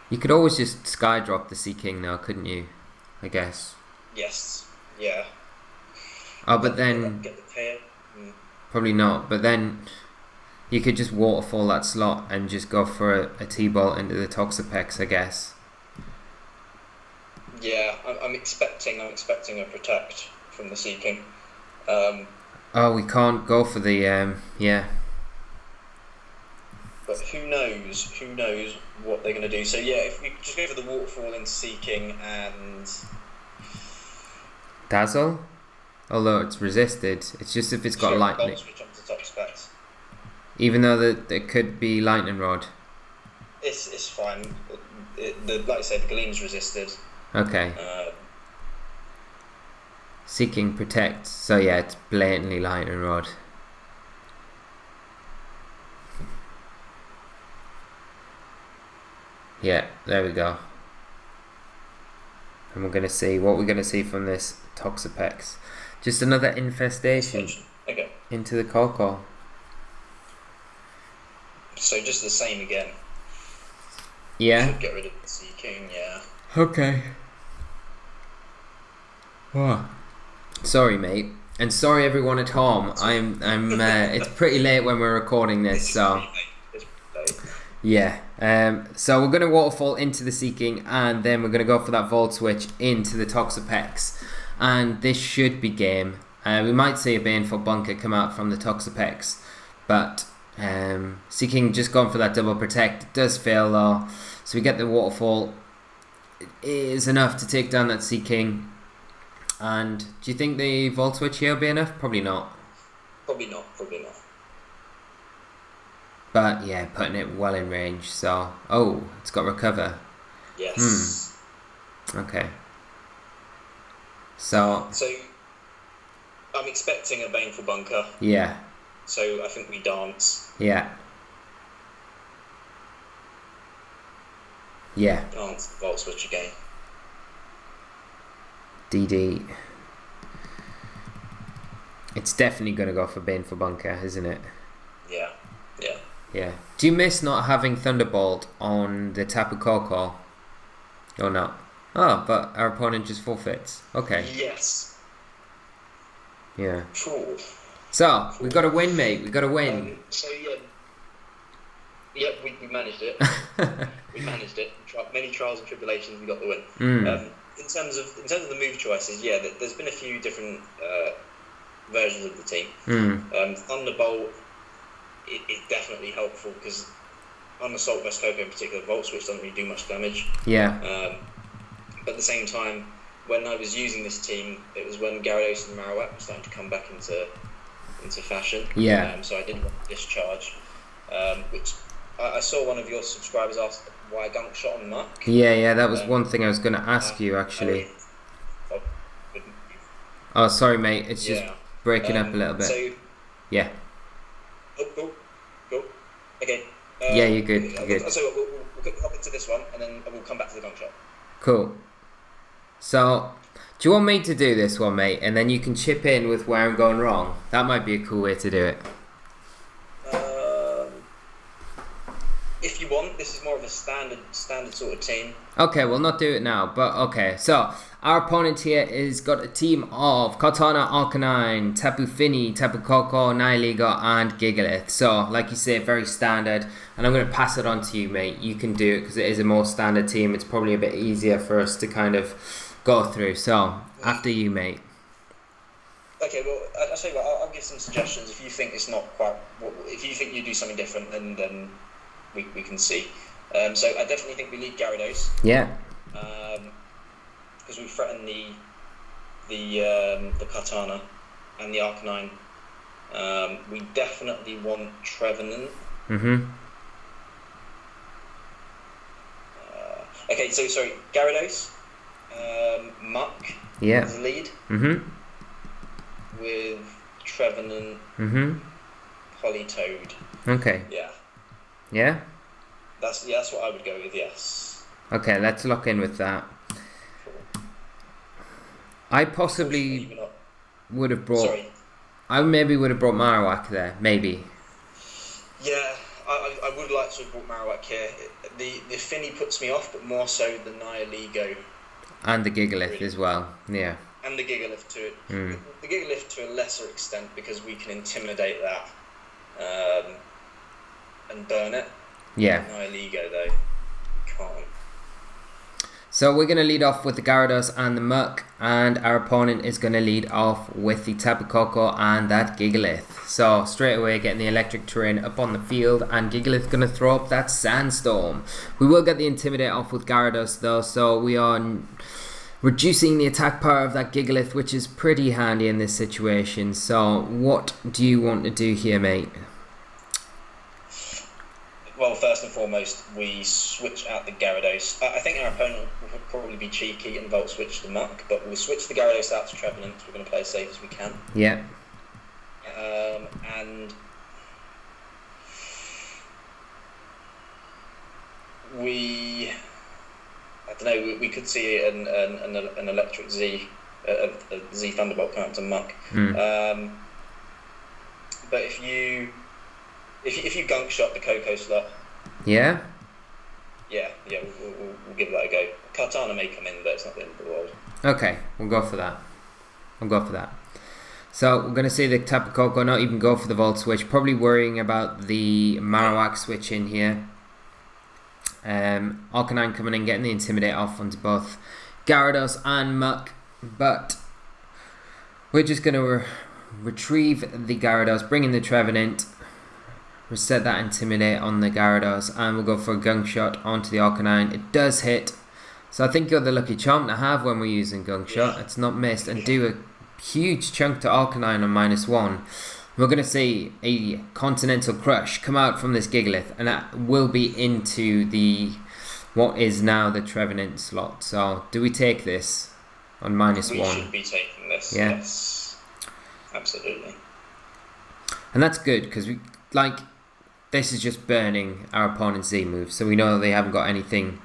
You could always just Skydrop the Seeking now, couldn't you? I guess. Yes, yeah. Oh, but then... Get the tail. Probably not, but then... You could just waterfall that slot and just go for a T-Bolt into the Toxapex, I guess. Yeah, I'm expecting a Protect from the Seeking. Oh, we can't go for the yeah. But who knows what they're going to do. So yeah, if we just go for the waterfall in Seeking and... Dazzle? Although it's resisted, it's just if it's got lightning. Switch onto Toxapex. Even though it could be Lightning Rod. It's fine. Like I said, the Gleam's resisted. Okay. Seeking Protect. So yeah, it's blatantly Lightning Rod. Yeah, there we go. And we're gonna see what we're gonna see from this Toxapex. Just another infestation into the Coco. So just the same again. Yeah. Should get rid of the Seeking, yeah. Okay. Oh. Sorry, mate, and sorry everyone at home. I'm. It's pretty late when we're recording this, so. Yeah. So we're gonna waterfall into the Seeking, and then we're gonna go for that Volt Switch into the Toxapex, and this should be game. We might see a Baneful Bunker come out from the Toxapex, but. Seeking just gone for that double protect. It does fail though, so we get the waterfall. It is enough to take down that Seeking. And do you think the Volt Switch here will be enough? Probably not. Probably not. But yeah, putting it well in range. So it's got recover. Yes. Okay. So I'm expecting a Baneful Bunker. Yeah. So I think we dance. Yeah. Dance the Volt Switch again. DD. It's definitely going to go for Baneful Bunker, isn't it? Yeah. Do you miss not having Thunderbolt on the Tapu Koko? Or not? Oh, but our opponent just forfeits. Okay. Yes. Yeah. Cool. So we got to win, mate. We got to win. We managed it. We managed it. Many trials and tribulations. We got the win. In terms of the move choices, there's been a few different versions of the team. Thunderbolt is definitely helpful because on Assault Vest Coco in particular, Volt Switch doesn't really do much damage. Yeah. But at the same time, when I was using this team, it was when Gyarados and Marowak were starting to come back into fashion. Yeah. So I didn't want to discharge, which I saw one of your subscribers ask why Gunk Shot on Muck. Yeah, that was one thing I was going to ask you actually. Oh, sorry, mate. It's just breaking up a little bit. So, yeah. Go. Okay. Yeah, you're good. You're good. So we'll hop into this one, and then we'll come back to the Gunk Shot. Cool. So, do you want me to do this one, mate, and then you can chip in with where I'm going wrong? That might be a cool way to do it. If you want, this is more of a standard sort of team. Okay, we'll not do it now, but okay. So, our opponent here is got a team of Kartana, Arcanine, Tapu Fini, Tapu Koko, Nihilego, and Gigalith. So, like you say, very standard. And I'm going to pass it on to you, mate. You can do it because it is a more standard team. It's probably a bit easier for us to kind of go through. So, after you, mate. Okay, well, I'll tell you what, I'll give some suggestions. If you think it's not quite... If you think you do something different, then we can see. So I definitely think we lead Gyarados. Yeah. Because we threaten the Kartana and the Arcanine. We definitely want Trevenant. Okay, so sorry, Gyarados, Muck as a lead. With Trevenant, Politoed. Okay. Yeah. Yeah? That's what I would go with, yes. Okay, let's lock in with that. Cool. I possibly would have brought... Sorry. I maybe would have brought Marowak there, maybe. Yeah, I would like to have brought Marowak here. The Finny puts me off, but more so the Nihilego. And the Gigalith really. As well, yeah. And the Gigalith to it. The Gigalith to a lesser extent because we can intimidate that and burn it. Yeah. Nihilego though, can't. So we're going to lead off with the Gyarados and the Muck, and our opponent is going to lead off with the Tapu Koko and that Gigalith. So straight away getting the electric terrain up on the field, and Gigalith going to throw up that Sandstorm. We will get the Intimidate off with Gyarados though, so we are reducing the attack power of that Gigalith, which is pretty handy in this situation. So what do you want to do here, mate? Well, first and foremost, we switch out the Gyarados. I think our opponent will probably be cheeky and Volt switch the Muck, but we'll switch the Gyarados out to Trevenant. We're going to play as safe as we can. Yeah. And I don't know, we could see an electric Z, a Z Thunderbolt come out to Muck. But if you gunk shot the Coco slot, yeah, we'll give that a go. Kartana may come in, but it's not the end of the world. Okay, we'll go for that. So we're going to see the Tapu Koko not even go for the Volt switch, probably worrying about the Marowak switch in here. Arcanine coming in, getting the Intimidate off onto both Gyarados and Muck, but we're just going to retrieve the Gyarados, bring in the Trevenant, reset that Intimidate on the Gyarados, and we'll go for a Gunk Shot onto the Arcanine. It does hit, so I think you're the lucky charm to have when we're using Gunk Shot. It's not missed, and do a huge chunk to Arcanine on -1. We're going to see a Continental Crush come out from this Gigalith, and that will be into the what is now the Trevenant slot. So do we take this on -1? We should be taking this, yes. Absolutely. And that's good, because this is just burning our opponent's Z move, so we know they haven't got anything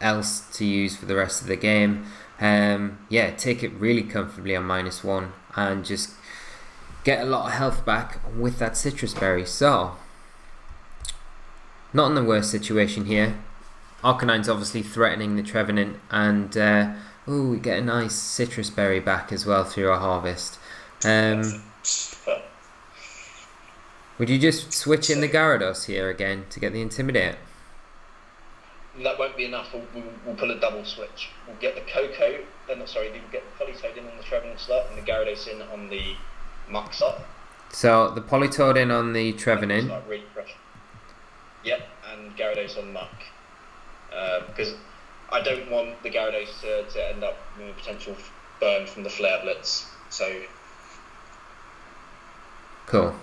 else to use for the rest of the game. Take it really comfortably on -1 and just get a lot of health back with that Citrus Berry. So, not in the worst situation here. Arcanine's obviously threatening the Trevenant, and we get a nice Citrus Berry back as well through our harvest. Would you just switch in the Gyarados here again to get the Intimidate? That won't be enough. We'll pull a double switch. We'll get the Coco, we'll get the Politoed in on the Trevenant slot and the Gyarados in on the Muck slot. So the Politoed in on the Trevenant. Really fresh. Yep, and Gyarados on Muck. Because I don't want the Gyarados to end up with a potential burn from the Flare Blitz. So cool.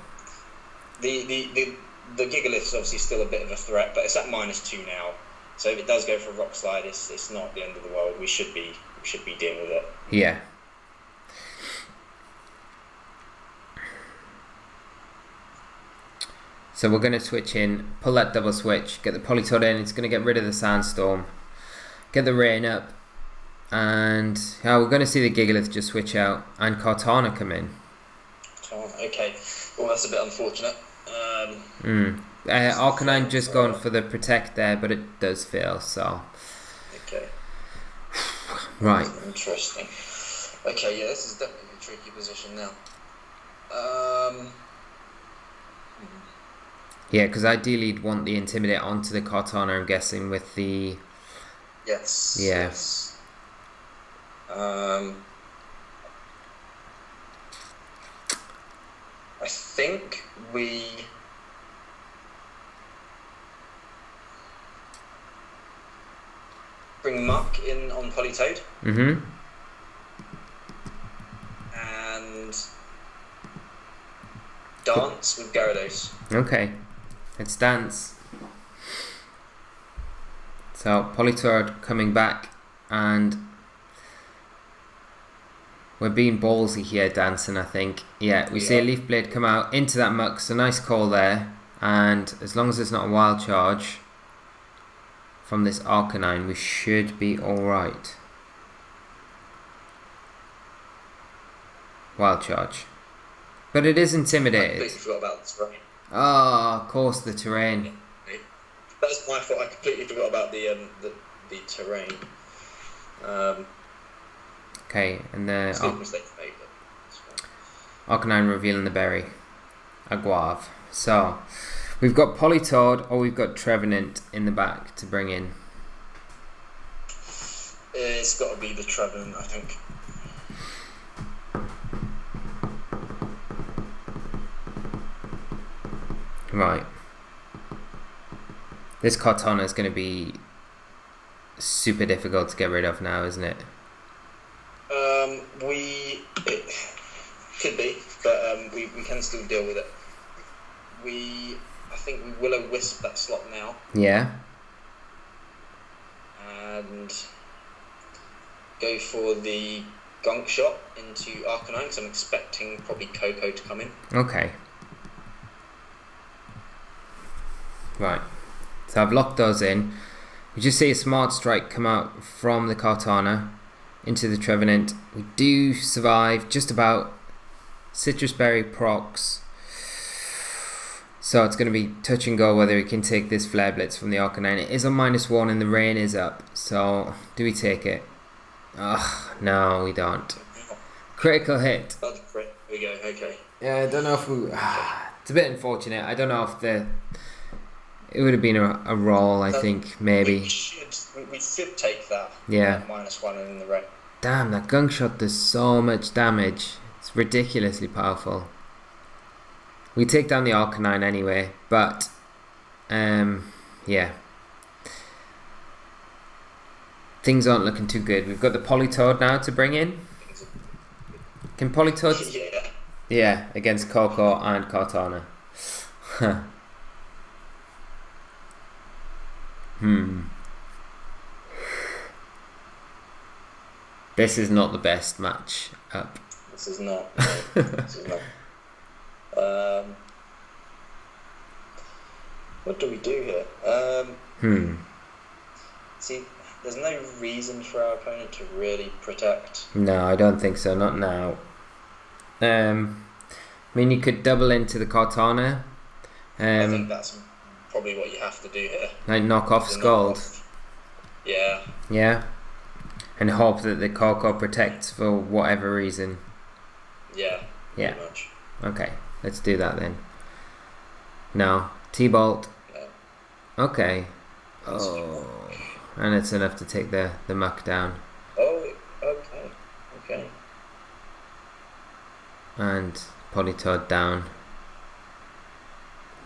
The Gigalith's obviously still a bit of a threat, but it's at -2 now. So if it does go for a Rock Slide, it's not the end of the world. We should be dealing with it. Yeah. So we're going to switch in, pull that double switch, get the Politoed in. It's going to get rid of the Sandstorm, get the Rain up, and we're going to see the Gigalith just switch out and Kartana come in. Okay. Well, that's a bit unfortunate. Arcanine just going for the Protect there, but it does fail, so... Okay. Right. Interesting. Okay, yeah, this is definitely a tricky position now. Yeah, because ideally you'd want the Intimidate onto the Kartana, I'm guessing, with the... Yes. Yeah. Yes. I think we... bring Muck in on Politoed. Mm-hmm. And dance with Gyarados. Okay. Let's dance. So Politoed coming back, and we're being ballsy here dancing, I think. Yeah, we see a Leaf Blade come out into that Muck, so nice call there. And as long as it's not a Wild Charge from this Arcanine, we should be alright. Wild Charge. But it is intimidated. I completely forgot about the terrain. Oh, of course, the terrain. Yeah. That's my fault. I completely forgot about the terrain. Okay, and the mistake made. Arcanine revealing the berry. Aguave. So, we've got Politoed or we've got Trevenant in the back to bring in. It's got to be the Trevenant, I think. Right. This Kartana is going to be super difficult to get rid of now, isn't it? It could be, but we can still deal with it. I think we Will-O-Wisp that slot now. Yeah. And go for the Gunk Shot into Arcanine, because I'm expecting probably Coco to come in. Okay. Right. So I've locked those in. We just see a Smart Strike come out from the Kartana into the Trevenant. We do survive just about. Citrus Berry procs. So it's going to be touch and go whether we can take this Flare Blitz from the Arcanine. It is on -1 and the rain is up. So do we take it? Ugh, no, we don't. Critical hit. Oh, there we go, okay. Yeah, I don't know if we... it's a bit unfortunate. I don't know if it would have been a roll, I think, maybe. We should take that. Yeah. -1 and in the rain. Damn, that Gunk Shot does so much damage. It's ridiculously powerful. We take down the Arcanine anyway, but yeah. Things aren't looking too good. We've got the Politoed now to bring in. Can Politoed... Yeah, against Coco and Kartana. This is not the best match up. This is not. No, this is not. What do we do here? See, there's no reason for our opponent to really protect. No, I don't think so. Not now. I mean, you could double into the Kartana. I think that's probably what you have to do here. Like knock off Scald. Yeah. Yeah. And hope that the Coco protects for whatever reason. Yeah. Yeah. pretty much. Okay, let's do that then. No, T-bolt. Yeah. Okay. Oh, and it's enough to take the muck down. Oh, okay. And Polytoad down.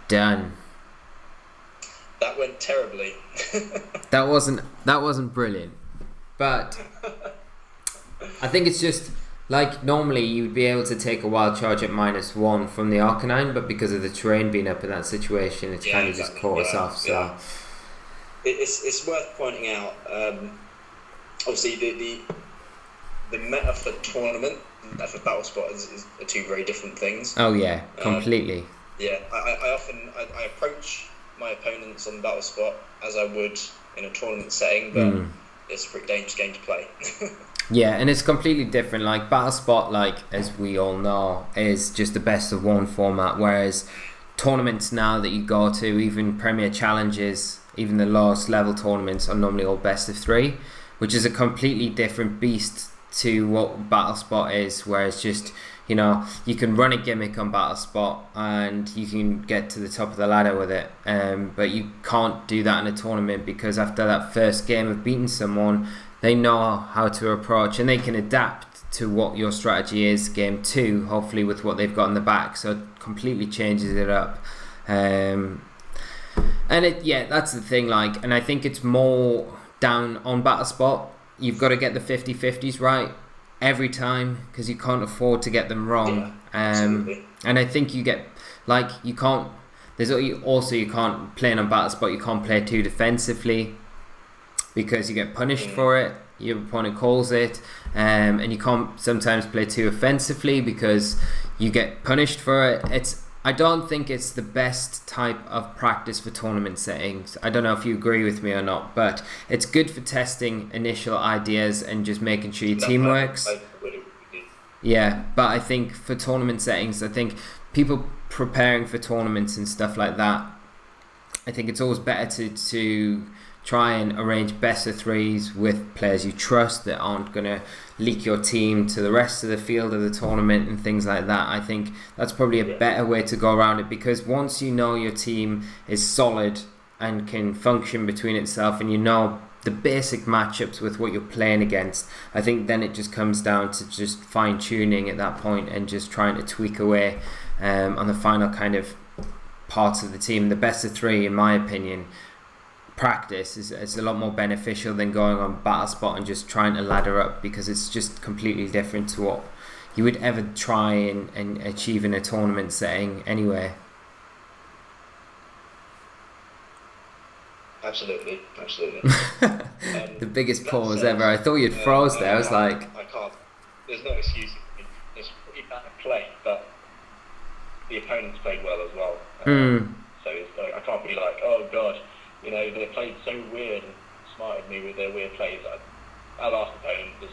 Done. That went terribly. That wasn't brilliant, but I think it's just like normally you'd be able to take a wild charge at -1 from the Arcanine, but because of the terrain being up in that situation, it's kind of just caught us off. So it's worth pointing out. Obviously, the meta for tournament and for battle spot are two very different things. Oh yeah, completely. I often approach my opponents on battle spot as I would in a tournament setting, but it's a pretty dangerous game to play. Yeah, and it's completely different. Like battle spot, like as we all know, is just the best of one format, whereas tournaments now that you go to, even Premier Challenges, even the lowest level tournaments, are normally all best of 3, which is a completely different beast to what battle spot is, where it's just, you know, you can run a gimmick on battle spot and you can get to the top of the ladder with it, but you can't do that in a tournament, because after that first game of beating someone, they know how to approach and they can adapt to what your strategy is game 2, hopefully with what they've got in the back, so it completely changes it up. And that's the thing, like, and I think it's more down on battle spot. You've got to get the 50-50s right every time, because you can't afford to get them wrong. And I think you get, like, you can't play on battle spot, you can't play too defensively because you get punished for it, your opponent calls it, and you can't sometimes play too offensively because you get punished for it. I don't think it's the best type of practice for tournament settings. I don't know if you agree with me or not, but it's good for testing initial ideas and just making sure your team works. Yeah, but I think for tournament settings, I think people preparing for tournaments and stuff like that, I think it's always better to try and arrange best of 3s with players you trust that aren't going to leak your team to the rest of the field of the tournament and things like that. I think that's probably a better way to go around it, because once you know your team is solid and can function between itself, and you know the basic matchups with what you're playing against, I think then it just comes down to just fine-tuning at that point and just trying to tweak away on the final kind of parts of the team. The best of 3, in my opinion, practice is a lot more beneficial than going on battle spot and just trying to ladder up, because it's just completely different to what you would ever try and achieve in a tournament setting anyway. Absolutely. The biggest pause ever. I thought you'd froze there. I was like, I can't. There's no excuse. It's pretty bad play, but the opponents played well as well. So it's like, I can't be like, oh god, you know, they played so weird and smarted me with their weird plays. Our last opponent was,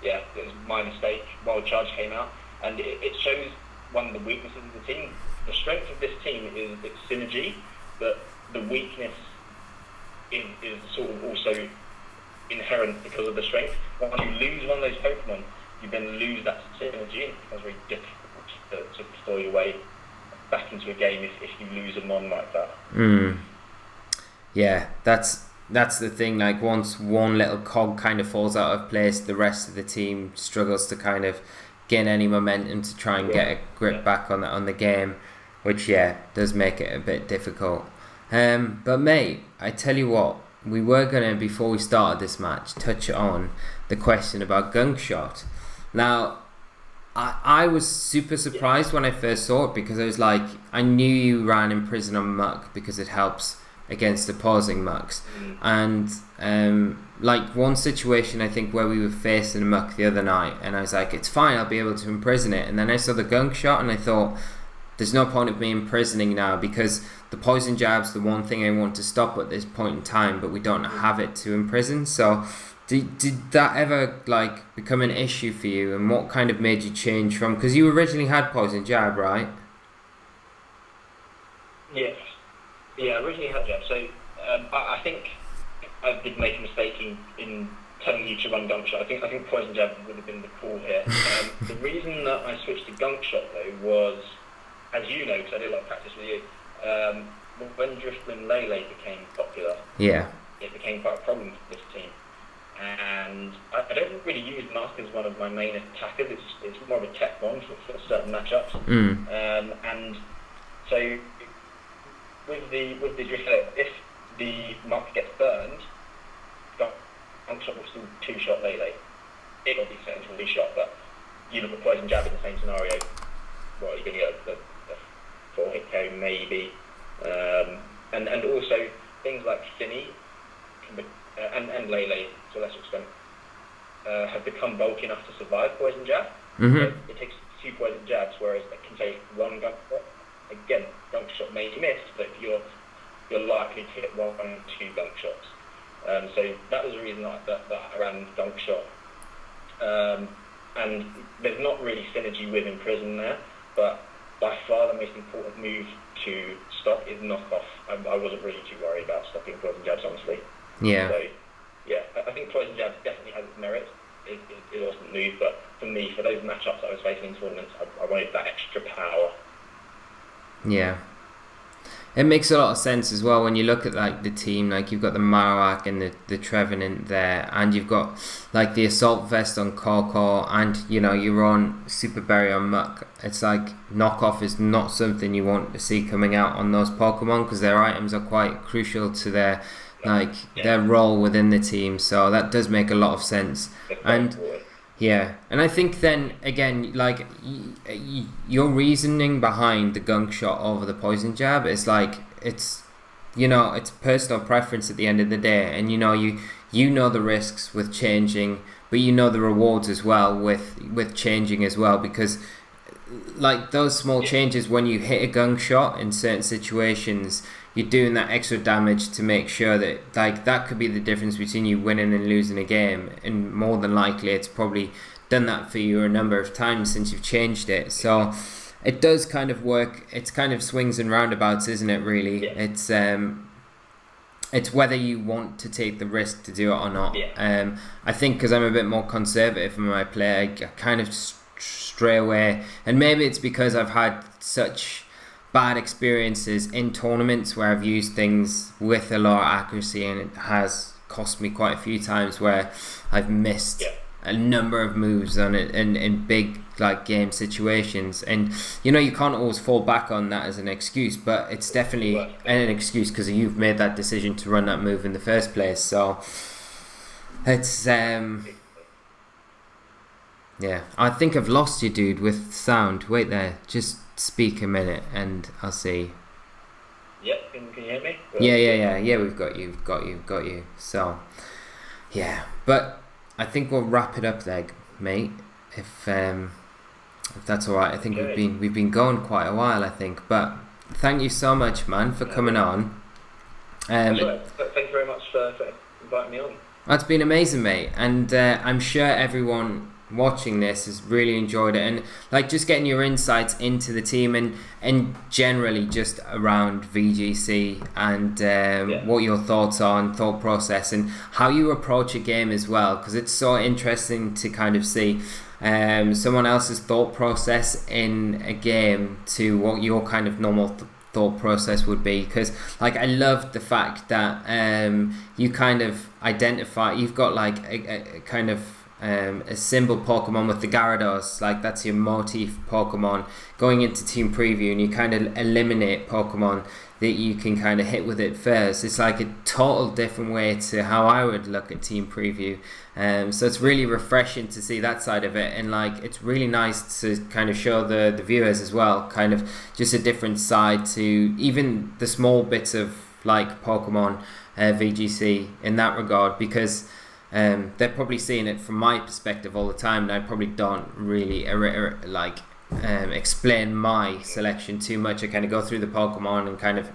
it was my mistake. Wild Charge came out, and it shows one of the weaknesses of the team. The strength of this team is its synergy, but the weakness is sort of also inherent because of the strength. Once you lose one of those Pokemon, you then lose that synergy, and it becomes very difficult to claw your way back into a game if you lose a mon like that. Yeah, that's the thing. Like, once one little cog kind of falls out of place, the rest of the team struggles to kind of gain any momentum to try and get a grip back on the game, which does make it a bit difficult. But mate, I tell you what, we were gonna, before we started this match, touch on the question about gunk shot. Now, I was super surprised when I first saw it, because I was like, I knew you ran Imprison on Muck because it helps against opposing Mucks, and like one situation I think where we were facing a Muck the other night, and I was like, it's fine, I'll be able to imprison it, and then I saw the gunk shot and I thought, there's no point of me imprisoning now, because the poison jab's the one thing I want to stop at this point in time, but we don't have it to imprison. So did that ever like become an issue for you, and what kind of made you change from, because you originally had poison jab, right? Yes. Yeah, I originally had jab. So I think I did make a mistake in telling you to run gunk shot. I think poison jab would have been the call here. The reason that I switched to gunk shot though was, as you know, because I did a lot of practice with you, when Driftman Lele became popular, it became quite a problem for this team. And I don't really use Musk as one of my main attackers. It's more of a tech one for certain matchups. And so with the Driftman, if the Musk gets burned, gunk shot will still two-shot Lele. It will be central shot, but you look at poison jab in the same scenario. Well, you're going to get a 4-hit KO maybe. And also things like Finney and Lele to a lesser extent have become bulky enough to survive poison jab. So it takes 2 poison jabs, whereas it can take 1 gunk shot. Again, gunk shot may be missed, but you're likely to hit 1 or 2 gunk shots. So that was the reason that I ran gunk shot. And there's not really synergy with Imprison there, but by far the most important move to stop is knockoff. I wasn't really too worried about stopping poison jabs, honestly. Yeah. So, yeah, I think poison jab definitely has its merits. It wasn't move, but for me, for those matchups I was facing in tournaments, I wanted that extra power. Yeah. It makes a lot of sense as well when you look at like the team. Like you've got the Marowak and the Trevenant there, and you've got like the Assault Vest on Korkor, and you know your own Super Berry on Muck. It's like knockoff is not something you want to see coming out on those Pokemon because their items are quite crucial to their their role within the team. So that does make a lot of sense. And yeah, and I think then again, like your reasoning behind the gunk shot over the poison jab is like it's personal preference at the end of the day, and you know the risks with changing, but you know the rewards as well with changing as well, because like those small changes when you hit a gunk shot in certain situations, you're doing that extra damage to make sure that like that could be the difference between you winning and losing a game, and more than likely it's probably done that for you a number of times since you've changed it. So it does kind of work. It's kind of swings and roundabouts, isn't it, really? It's whether you want to take the risk to do it or not. I think because I'm a bit more conservative in my play, I kind of stray away, and maybe it's because I've had such bad experiences in tournaments where I've used things with a lot of accuracy, and it has cost me quite a few times where I've missed a number of moves on it in big like game situations, and you can't always fall back on that as an excuse, but it's definitely an excuse because you've made that decision to run that move in the first place. So it's I think I've lost you, dude, with sound. Wait there, just speak a minute and I'll see. Yep, can you hear me? Yeah, we've got you. So but I think we'll wrap it up there, mate, if that's alright. I think we've been going quite a while, I think, but thank you so much, man, for coming on. Thank you very much for inviting me on. That's been amazing, mate, and I'm sure everyone watching this has really enjoyed it, and like just getting your insights into the team and generally just around VGC and what your thoughts are and thought process and how you approach a game as well, because it's so interesting to kind of see someone else's thought process in a game to what your kind of normal thought process would be, because like I loved the fact that you kind of identify, you've got like a kind of a symbol Pokemon with the Gyarados, like that's your motif Pokemon going into team preview, and you kind of eliminate Pokemon that you can kind of hit with it first. It's like a total different way to how I would look at team preview, so it's really refreshing to see that side of it, and like it's really nice to kind of show the viewers as well kind of just a different side to even the small bits of like Pokemon VGC in that regard, because they're probably seeing it from my perspective all the time, and I probably don't really explain my selection too much. I kind of go through the Pokemon and kind of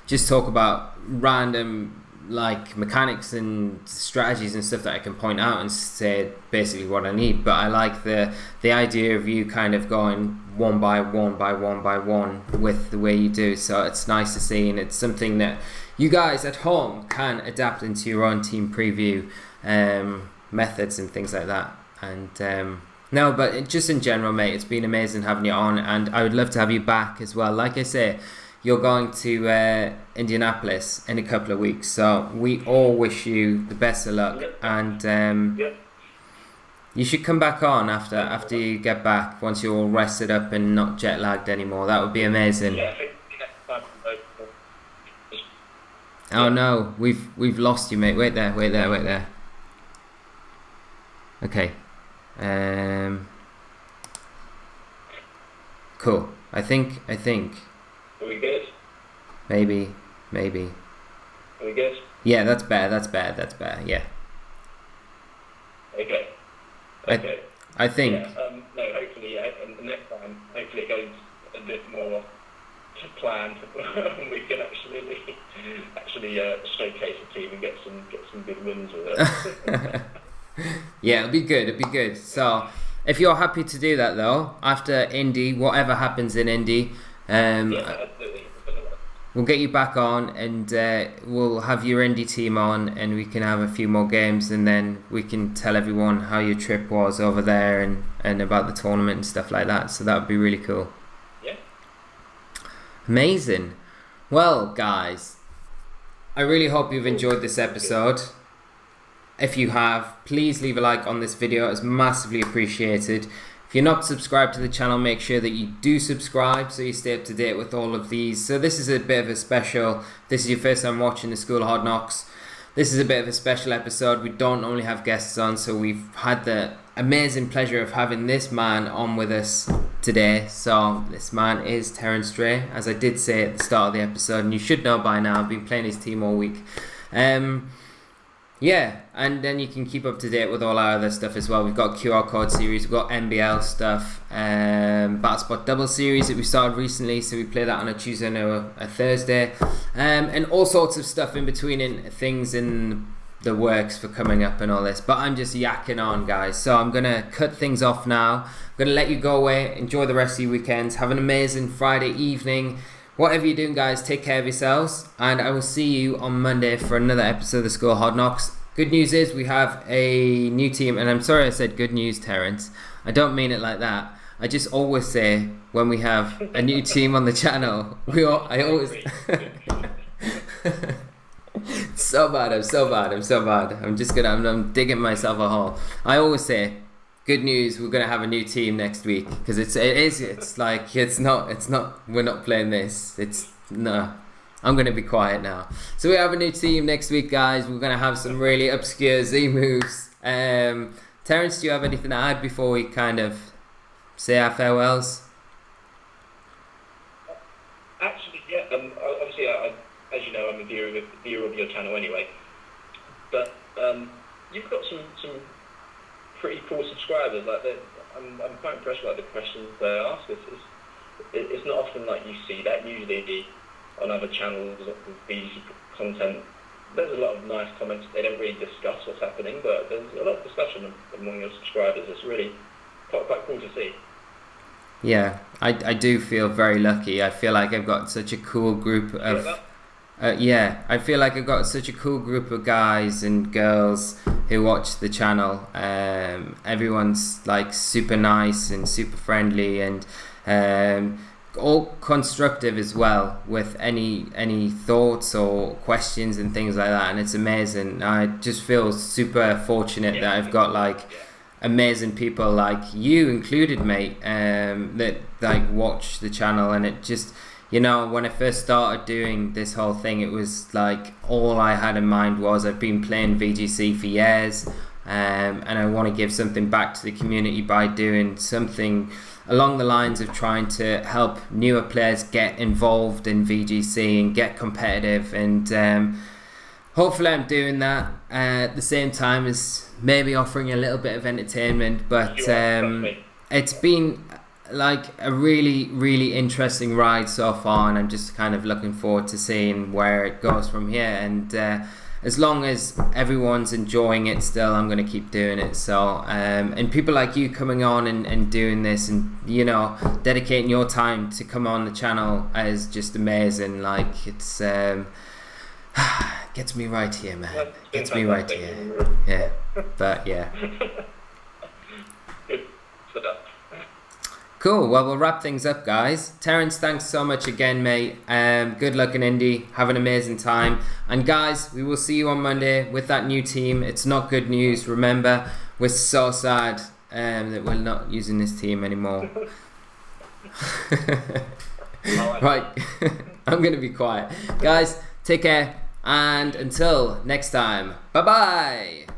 just talk about random like mechanics and strategies and stuff that I can point out and say basically what I need. But I like the idea of you kind of going one by one with the way you do, so it's nice to see, and it's something that you guys at home can adapt into your own team preview methods and things like that. And no, but just in general, mate, it's been amazing having you on, and I would love to have you back as well. Like I say, you're going to Indianapolis in a couple of weeks, so we all wish you the best of luck, and you should come back on after you get back, once you're all rested up and not jet lagged anymore. That would be amazing. Yeah, I think next time. Oh no, we've lost you, mate. Wait there. Okay. Cool. I think. Are we good? Maybe. Are we good? Yeah, that's better. Yeah. Okay. I think. Yeah, no, hopefully, and next time, hopefully it goes a bit more to plan. We can actually showcase the team and get some big wins with it. Yeah, it'll be good. So, if you're happy to do that though, after Indy, whatever happens in Indy, Absolutely. we'll get you back on, and we'll have your Indy team on, and we can have a few more games, and then we can tell everyone how your trip was over there and about the tournament and stuff like that. So that would be really cool. Yeah. Amazing. Well, guys, I really hope you've enjoyed this episode. If you have, please leave a like on this video. It's massively appreciated. If you're not subscribed to the channel, make sure that you do subscribe so you stay up to date with all of these. So this is a bit of a special. If this is your first time watching the School of Hard Knocks, this is a bit of a special episode. We don't only have guests on, so we've had the amazing pleasure of having this man on with us today. So this man is Terence Dray, as I did say at the start of the episode, and you should know by now. I've been playing his team all week. Yeah, and then you can keep up to date with all our other stuff as well. We've got QR code series, we've got NBL stuff, Battle Spot double series that we started recently, so we play that on a Tuesday and a Thursday, and all sorts of stuff in between, and things in the works for coming up and all this. But I'm just yakking on, guys, so I'm gonna cut things off now. I'm gonna let you go away, enjoy the rest of your weekends, have an amazing Friday evening. Whatever you're doing, guys, take care of yourselves, and I will see you on Monday for another episode of the School of Hard Knocks. Good news is we have a new team, and I'm sorry I said good news, Terence. I don't mean it like that. I just always say when we have a new team on the channel, I always... So bad. I'm digging myself a hole. I always say, good news, we're gonna have a new team next week, because it's like we're not playing this. No, I'm gonna be quiet now. So we have a new team next week, guys. We're gonna have some really obscure Z moves. Terence, do you have anything to add before we kind of say our farewells? Actually, yeah. Obviously, as you know, I'm a viewer of your channel anyway. But you've got some pretty cool subscribers. Like I'm quite impressed by the questions they ask. It's not often like you see that. Usually on other channels with VGC content, there's a lot of nice comments. They don't really discuss what's happening, but there's a lot of discussion among your subscribers. It's really quite cool to see. Yeah, I do feel very lucky. I feel like I've got such a cool group of... I feel like I've got such a cool group of guys and girls who watch the channel. Everyone's like super nice and super friendly, and all constructive as well with any thoughts or questions and things like that, and it's amazing. I just feel super fortunate that I've got like amazing people like you included, mate, that like watch the channel. And it just, you know, when I first started doing this whole thing, it was like all I had in mind was I've been playing VGC for years, and I want to give something back to the community by doing something along the lines of trying to help newer players get involved in VGC and get competitive, and hopefully I'm doing that at the same time as maybe offering a little bit of entertainment. But it's been like a really interesting ride so far, and I'm just kind of looking forward to seeing where it goes from here. And as long as everyone's enjoying it still, I'm going to keep doing it. So and people like you coming on and doing this, and you know, dedicating your time to come on the channel is just amazing. Like it's Gets me right here, man. Well, Gets me right here. Yeah, but yeah. Good. So done. Cool. Well, we'll wrap things up, guys. Terence, thanks so much again, mate. Good luck in Indy. Have an amazing time. And guys, we will see you on Monday with that new team. It's not good news. Remember, we're so sad that we're not using this team anymore. Right. I'm going to be quiet. Guys, take care. And until next time, bye-bye.